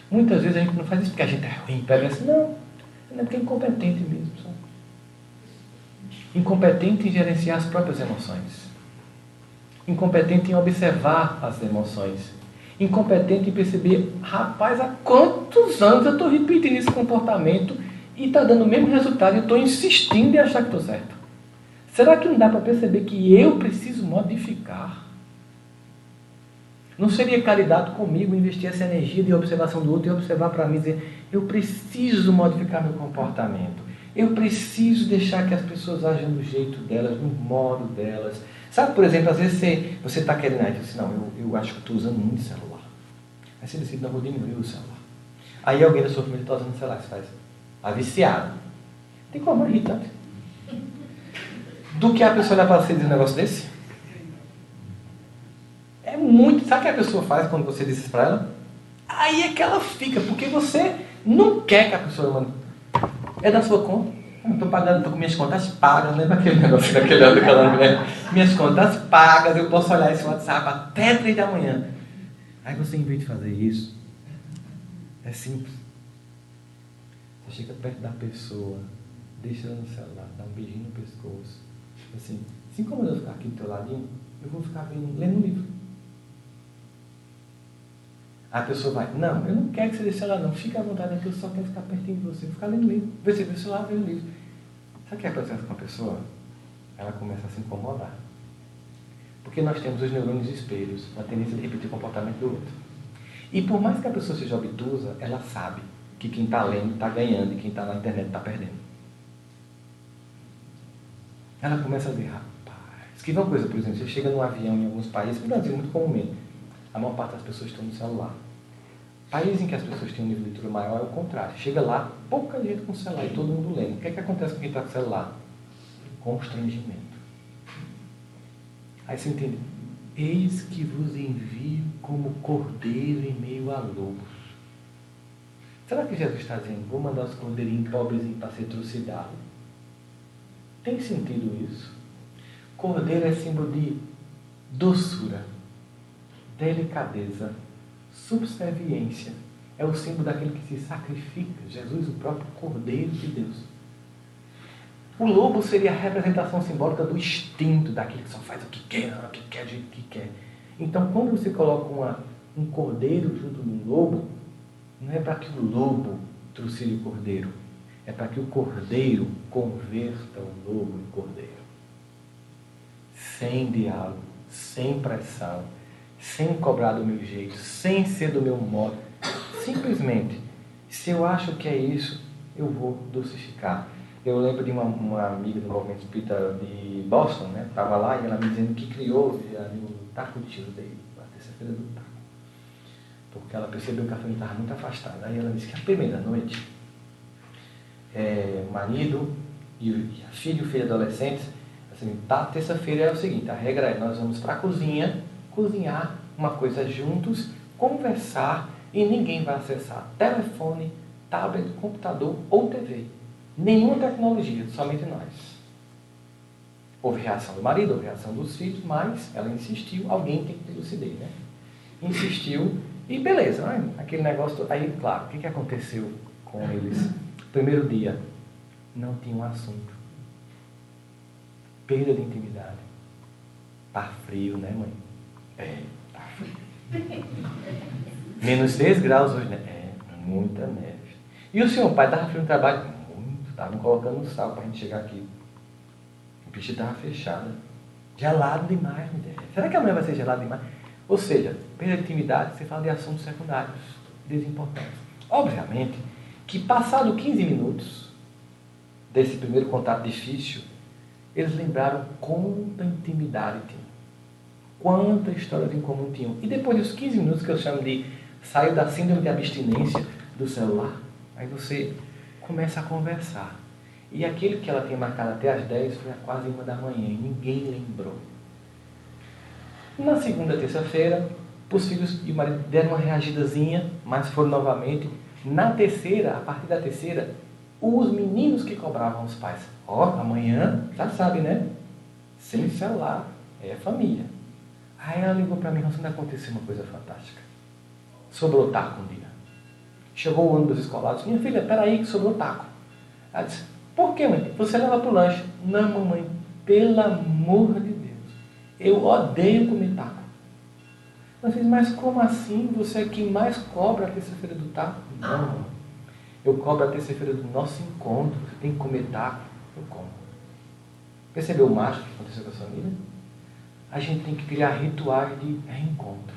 Muitas vezes a gente não faz isso porque a gente é ruim, perverso. Não é porque é incompetente mesmo, sabe? Incompetente em gerenciar as próprias emoções. Incompetente em observar as emoções. Incompetente em perceber, rapaz, há quantos anos eu estou repetindo esse comportamento e está dando o mesmo resultado e eu estou insistindo em achar que estou certo. Será que não dá para perceber que eu preciso modificar? Não seria caridade comigo investir essa energia de observação do outro e observar para mim e dizer, eu preciso modificar meu comportamento. Eu preciso deixar que as pessoas ajam do jeito delas, do modo delas. Sabe, por exemplo, às vezes você está querendo, diz assim, não, eu acho que estou usando muito celular. Aí você decide, não, vou diminuir o celular. Aí alguém da sua família está usando o celular, você faz, está viciado. Tem como, é irritante. Do que a pessoa olhar para você e dizer um negócio desse? É muito. Sabe o que a pessoa faz quando você diz isso para ela? Aí é que ela fica, porque você não quer que a pessoa mande. É da sua conta. Eu estou pagando, estou com minhas contas pagas. Lembra aquele negócio daquela mulher? Minhas contas pagas, eu posso olhar esse WhatsApp até 3 da manhã. Aí você, em vez de fazer isso, é simples. Você chega perto da pessoa, deixa ela no celular, dá um beijinho no pescoço. Assim como eu ficar aqui do teu ladinho, eu vou ficar lendo um livro. A pessoa vai, não, eu não quero que você deixe ela não, fica à vontade aqui, eu só quero ficar pertinho de você, vou ficar lendo livro. Você vê o celular, vê o livro. Sabe o que acontece com a pessoa? Ela começa a se incomodar. Porque nós temos os neurônios espelhos, a tendência de repetir o comportamento do outro. E por mais que a pessoa seja obtusa, ela sabe que quem está lendo está ganhando e quem está na internet está perdendo. Ela começa a dizer, rapaz, que uma coisa, por exemplo, você chega num avião em alguns países, no Brasil muito comumente, a maior parte das pessoas estão no celular. Países em que as pessoas têm um nível de leitura maior é o contrário. Chega lá, pouca gente com celular e todo mundo lendo. O que é que acontece com quem está com celular? Constrangimento. Aí você entende, eis que vos envio como cordeiro em meio a lobos. Será que Jesus está dizendo, vou mandar os cordeirinhos pobrezinhos para ser trucidados? Tem sentido isso? Cordeiro é símbolo de doçura, delicadeza, subserviência. É o símbolo daquele que se sacrifica. Jesus, o próprio Cordeiro de Deus. O lobo seria a representação simbólica do instinto, daquele que só faz o que quer, do jeito que quer. Então, quando você coloca um cordeiro junto num lobo, não é para que o lobo trucide o cordeiro. É para que o cordeiro converta o lobo em cordeiro. Sem diálogo, sem pressão, sem cobrar do meu jeito, sem ser do meu modo. Simplesmente, se eu acho que é isso, eu vou dulcificar. Eu lembro de uma amiga do movimento espírita de Boston, né? Estava lá e ela me dizendo que criou o taco de tiro dele, na terça-feira do taco. Porque ela percebeu que a família estava muito afastada. Aí ela disse que a primeira noite, o marido e a filha e o filho adolescentes, assim, terça-feira é o seguinte, a regra é, nós vamos para a cozinha, cozinhar uma coisa juntos, conversar e ninguém vai acessar telefone, tablet, computador ou TV. Nenhuma tecnologia, somente nós. Houve reação do marido, houve reação dos filhos, mas ela insistiu, alguém tem que ter lucidez, né? Insistiu e beleza, né? Aquele negócio, aí claro, o que aconteceu com eles? Primeiro dia, não tinha um assunto. Perda de intimidade. Tá frio, né, mãe? Tá frio. Menos 10 graus hoje, né? Muita neve. E o senhor pai estava frio no trabalho? Muito. Estavam colocando no sal para a gente chegar aqui. O bicho estava fechado. Gelado demais, mulher. Será que amanhã vai ser gelado demais? Ou seja, perda de intimidade, você fala de assuntos secundários, desimportantes. Obviamente que passado 15 minutos desse primeiro contato difícil, eles lembraram quanta intimidade tinham, quanta história em comum tinham. E depois dos 15 minutos, que eu chamo de saiu da síndrome de abstinência do celular, aí você começa a conversar. E aquele que ela tinha marcado até às 10 foi a quase 1 da manhã e ninguém lembrou. Na segunda, terça-feira, os filhos e o marido deram uma reagidazinha, mas foram novamente. Na terceira, a partir da terceira, os meninos que cobravam os pais. Amanhã, já sabe, né? Sem celular. É família. Aí ela ligou para mim, Rosana, aconteceu uma coisa fantástica. Sobrou taco um dia. Chegou o ônibus escolar, disse, minha filha, peraí que sobrou taco. Ela disse, por que, mãe? Você leva para o lanche. Não, mamãe, pelo amor de Deus, eu odeio comer taco. Ela disse, mas como assim? Você é quem mais cobra a terça-feira do taco? Não, mamãe. Eu cobro a terça-feira do nosso encontro. Você tem que comer taco. Eu como. Percebeu o macho que aconteceu com a família? A gente tem que criar rituais de reencontro.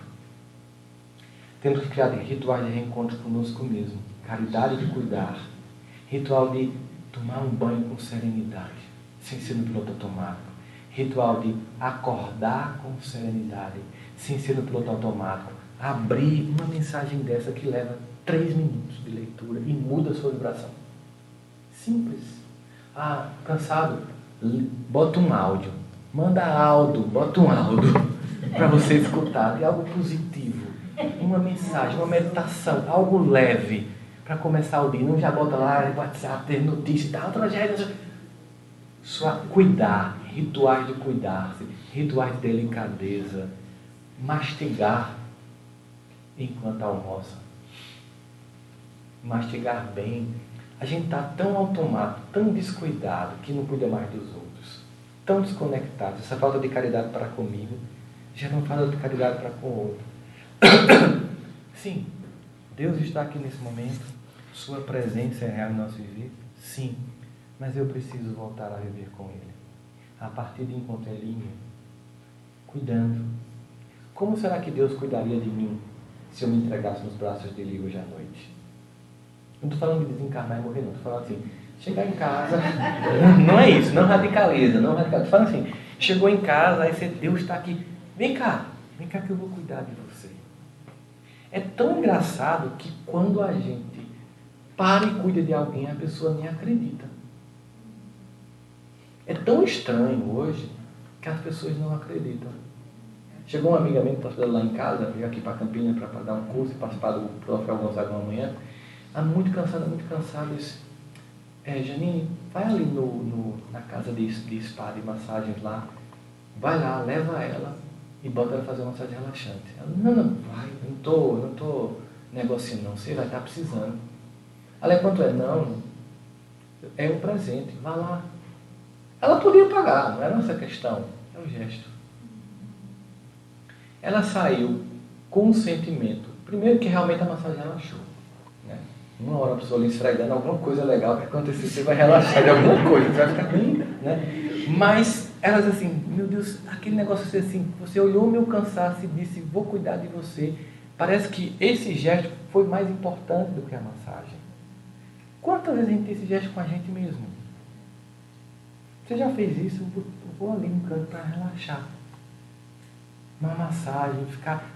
Temos que criar rituais de reencontro conosco mesmo. Caridade de cuidar. Ritual de tomar um banho com serenidade, sem ser no piloto automático. Ritual de acordar com serenidade, sem ser no piloto automático. Abrir uma mensagem dessa que leva 3 minutos de leitura e muda a sua vibração. Simples. Ah, cansado? Bota um áudio. Manda áudio, bota um áudio para você escutar. De algo positivo. Uma mensagem, uma meditação, algo leve para começar o dia. Não já bota lá, WhatsApp, ter notícia e tal, tragédia. Só cuidar, rituais de cuidar-se, rituais de delicadeza. Mastigar enquanto almoça. Mastigar bem. A gente está tão automático, tão descuidado, que não cuida mais dos outros. Tão desconectado. Essa falta de caridade para comigo já não falta de caridade para com o outro. Sim, Deus está aqui nesse momento. Sua presença é real em nosso viver. Sim, mas eu preciso voltar a viver com Ele. A partir de encontrar Ele em mim. Cuidando. Como será que Deus cuidaria de mim se eu me entregasse nos braços dele hoje à noite? Não estou falando de desencarnar e morrer, não. Estou falando assim, chegar em casa... Não é isso, não radicaliza. Estou falando assim, chegou em casa, aí Deus está aqui. Vem cá que eu vou cuidar de você. É tão engraçado que quando a gente para e cuida de alguém, a pessoa nem acredita. É tão estranho hoje que as pessoas não acreditam. Chegou uma amiga minha que está estudando lá em casa, veio aqui para Campinas para dar um curso e participar do Rafael Gonzaga uma manhã. Muito cansada, disse, Janine, vai ali na casa de spa, de massagens lá, vai lá, leva ela e bota ela fazer uma massagem relaxante. Ela, não, vai, não estou negociando não, você vai estar precisando. Ela, quanto é? Não, é um presente, vá lá. Ela podia pagar, não era essa questão, é um gesto. Ela saiu com um sentimento, primeiro que realmente a massagem relaxou. Né? Uma hora a pessoa ali esfregando alguma coisa legal que acontecer, você vai relaxar de alguma coisa, você vai ficar bem, né? Mas ela disse assim, meu Deus, aquele negócio assim, você olhou o meu cansaço e disse, vou cuidar de você. Parece que esse gesto foi mais importante do que a massagem. Quantas vezes a gente tem esse gesto com a gente mesmo? Você já fez isso? Eu vou ali no canto para relaxar. Uma massagem,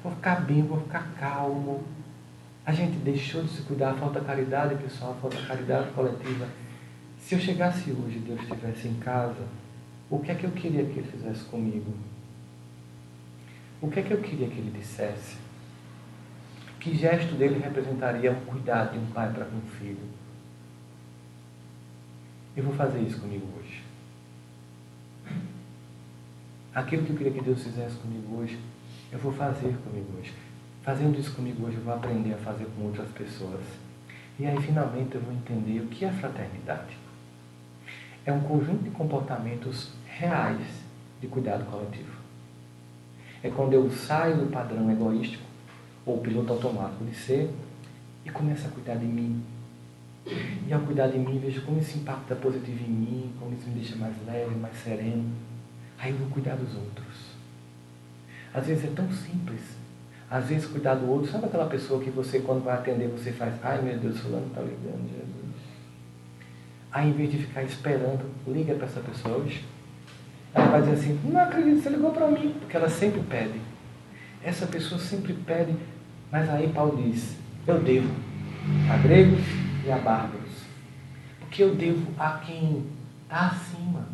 vou ficar bem, vou ficar calmo. A gente deixou de se cuidar, falta caridade pessoal, falta caridade coletiva. Se eu chegasse hoje e Deus estivesse em casa, o que é que eu queria que Ele fizesse comigo? O que é que eu queria que Ele dissesse? Que gesto dele representaria o cuidado de um pai para com um filho? Eu vou fazer isso comigo hoje. Aquilo que eu queria que Deus fizesse comigo hoje, eu vou fazer comigo hoje. Fazendo isso comigo hoje, eu vou aprender a fazer com outras pessoas. E aí, finalmente, eu vou entender o que é fraternidade. É um conjunto de comportamentos reais de cuidado coletivo. É quando eu saio do padrão egoístico, ou piloto automático de ser, e começo a cuidar de mim. E ao cuidar de mim, vejo como isso impacta positivo em mim, como isso me deixa mais leve, mais sereno. Aí eu vou cuidar dos outros. Às vezes é tão simples. Às vezes cuidar do outro, sabe aquela pessoa que você, quando vai atender, você faz, ai meu Deus, fulano está ligando, Jesus. Aí em vez de ficar esperando, liga para essa pessoa hoje. Ela vai dizer assim, não acredito, você ligou para mim, porque ela sempre pede. Essa pessoa sempre pede, mas aí Paulo diz, eu devo a gregos e a bárbaros. Porque eu devo a quem está acima.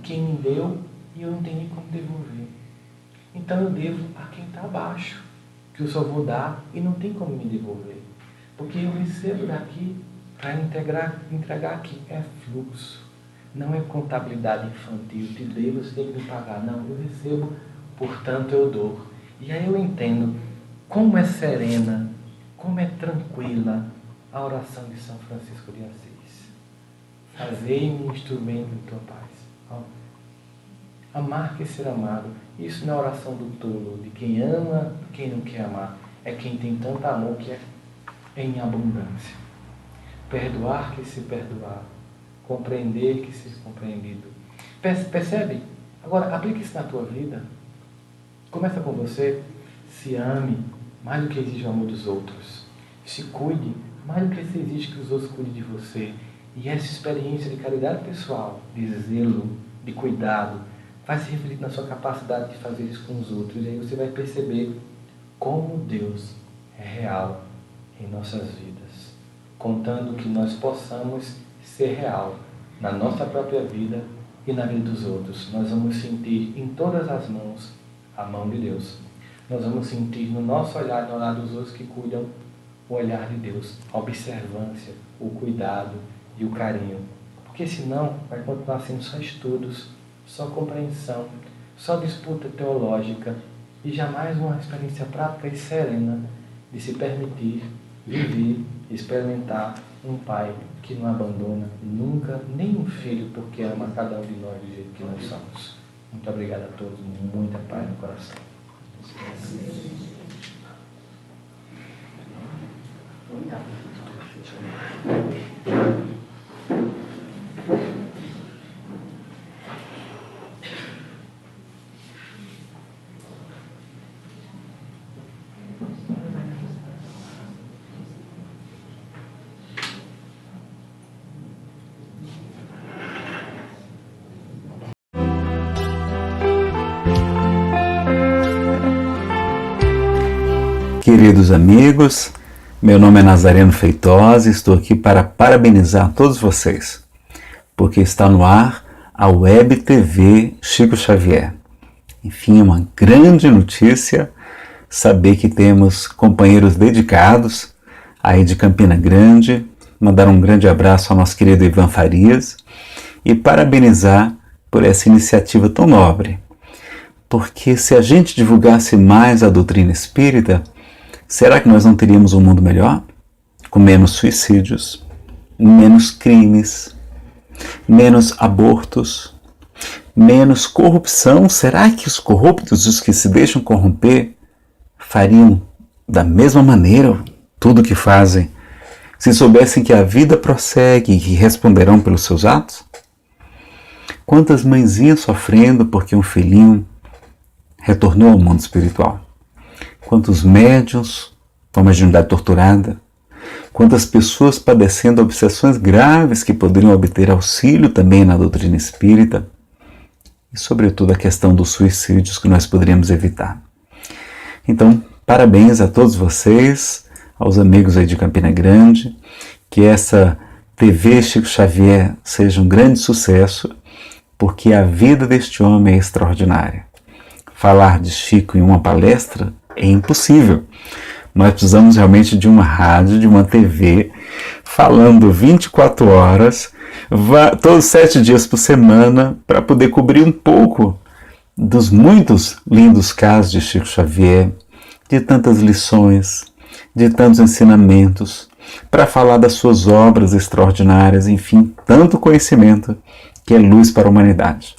Quem me deu e eu não tenho nem como devolver. Então eu devo a quem está abaixo, que eu só vou dar e não tem como me devolver. Porque eu recebo daqui para entregar aqui. É fluxo. Não é contabilidade infantil, te dei, você tem que me pagar. Não, eu recebo, portanto eu dou. E aí eu entendo como é serena, como é tranquila a oração de São Francisco de Assis. Fazei-me um instrumento de tua paz. Amar que ser amado. Isso não é oração do tolo, de quem ama, quem não quer amar. É quem tem tanto amor que é em abundância. Perdoar que se perdoar. Compreender que se compreendido. Percebe? Agora, aplique isso na tua vida. Começa com você. Se ame mais do que exige o amor dos outros. Se cuide mais do que se exige que os outros cuidem de você. E essa experiência de caridade pessoal, de zelo, de cuidado, vai se refletir na sua capacidade de fazer isso com os outros. E aí você vai perceber como Deus é real em nossas vidas. Contando que nós possamos ser real na nossa própria vida e na vida dos outros. Nós vamos sentir em todas as mãos a mão de Deus. Nós vamos sentir no nosso olhar, no olhar dos outros que cuidam, o olhar de Deus, a observância, o cuidado e o carinho. Porque senão vai continuar sendo só estudos, só compreensão, só disputa teológica e jamais uma experiência prática e serena de se permitir viver, experimentar um pai que não abandona nunca nem um filho, porque ama cada um de nós do jeito que nós somos. Muito obrigado a todos, muita paz no coração. Queridos amigos, meu nome é Nazareno Feitosa e estou aqui para parabenizar todos vocês, porque está no ar a Web TV Chico Xavier. Enfim, é uma grande notícia saber que temos companheiros dedicados aí de Campina Grande. Mandar um grande abraço ao nosso querido Ivan Farias e parabenizar por essa iniciativa tão nobre. Porque se a gente divulgasse mais a doutrina espírita, será que nós não teríamos um mundo melhor? Com menos suicídios, menos crimes, menos abortos, menos corrupção. Será que os corruptos, os que se deixam corromper, fariam da mesma maneira tudo o que fazem, se soubessem que a vida prossegue e que responderão pelos seus atos? Quantas mãezinhas sofrendo porque um filhinho retornou ao mundo espiritual? Quantos médiuns com a mediunidade torturada? Quantas pessoas padecendo obsessões graves que poderiam obter auxílio também na doutrina espírita? E, sobretudo, a questão dos suicídios que nós poderíamos evitar. Então, parabéns a todos vocês, aos amigos aí de Campina Grande, que essa TV Chico Xavier seja um grande sucesso, porque a vida deste homem é extraordinária. Falar de Chico em uma palestra é impossível. Nós precisamos realmente de uma rádio, de uma TV, falando 24 horas, todos 7 dias por semana, para poder cobrir um pouco dos muitos lindos casos de Chico Xavier, de tantas lições, de tantos ensinamentos, para falar das suas obras extraordinárias, enfim, tanto conhecimento que é luz para a humanidade.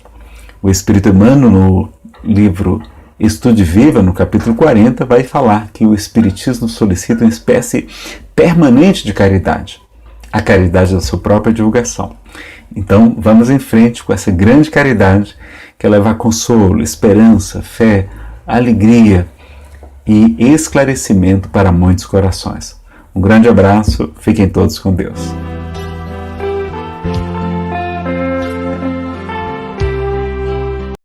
O Espírito Emmanuel, no livro Estude Viva, no capítulo 40, vai falar que o Espiritismo solicita uma espécie permanente de caridade, a caridade da sua própria divulgação. Então, vamos em frente com essa grande caridade que leva consolo, esperança, fé, alegria e esclarecimento para muitos corações. Um grande abraço, fiquem todos com Deus.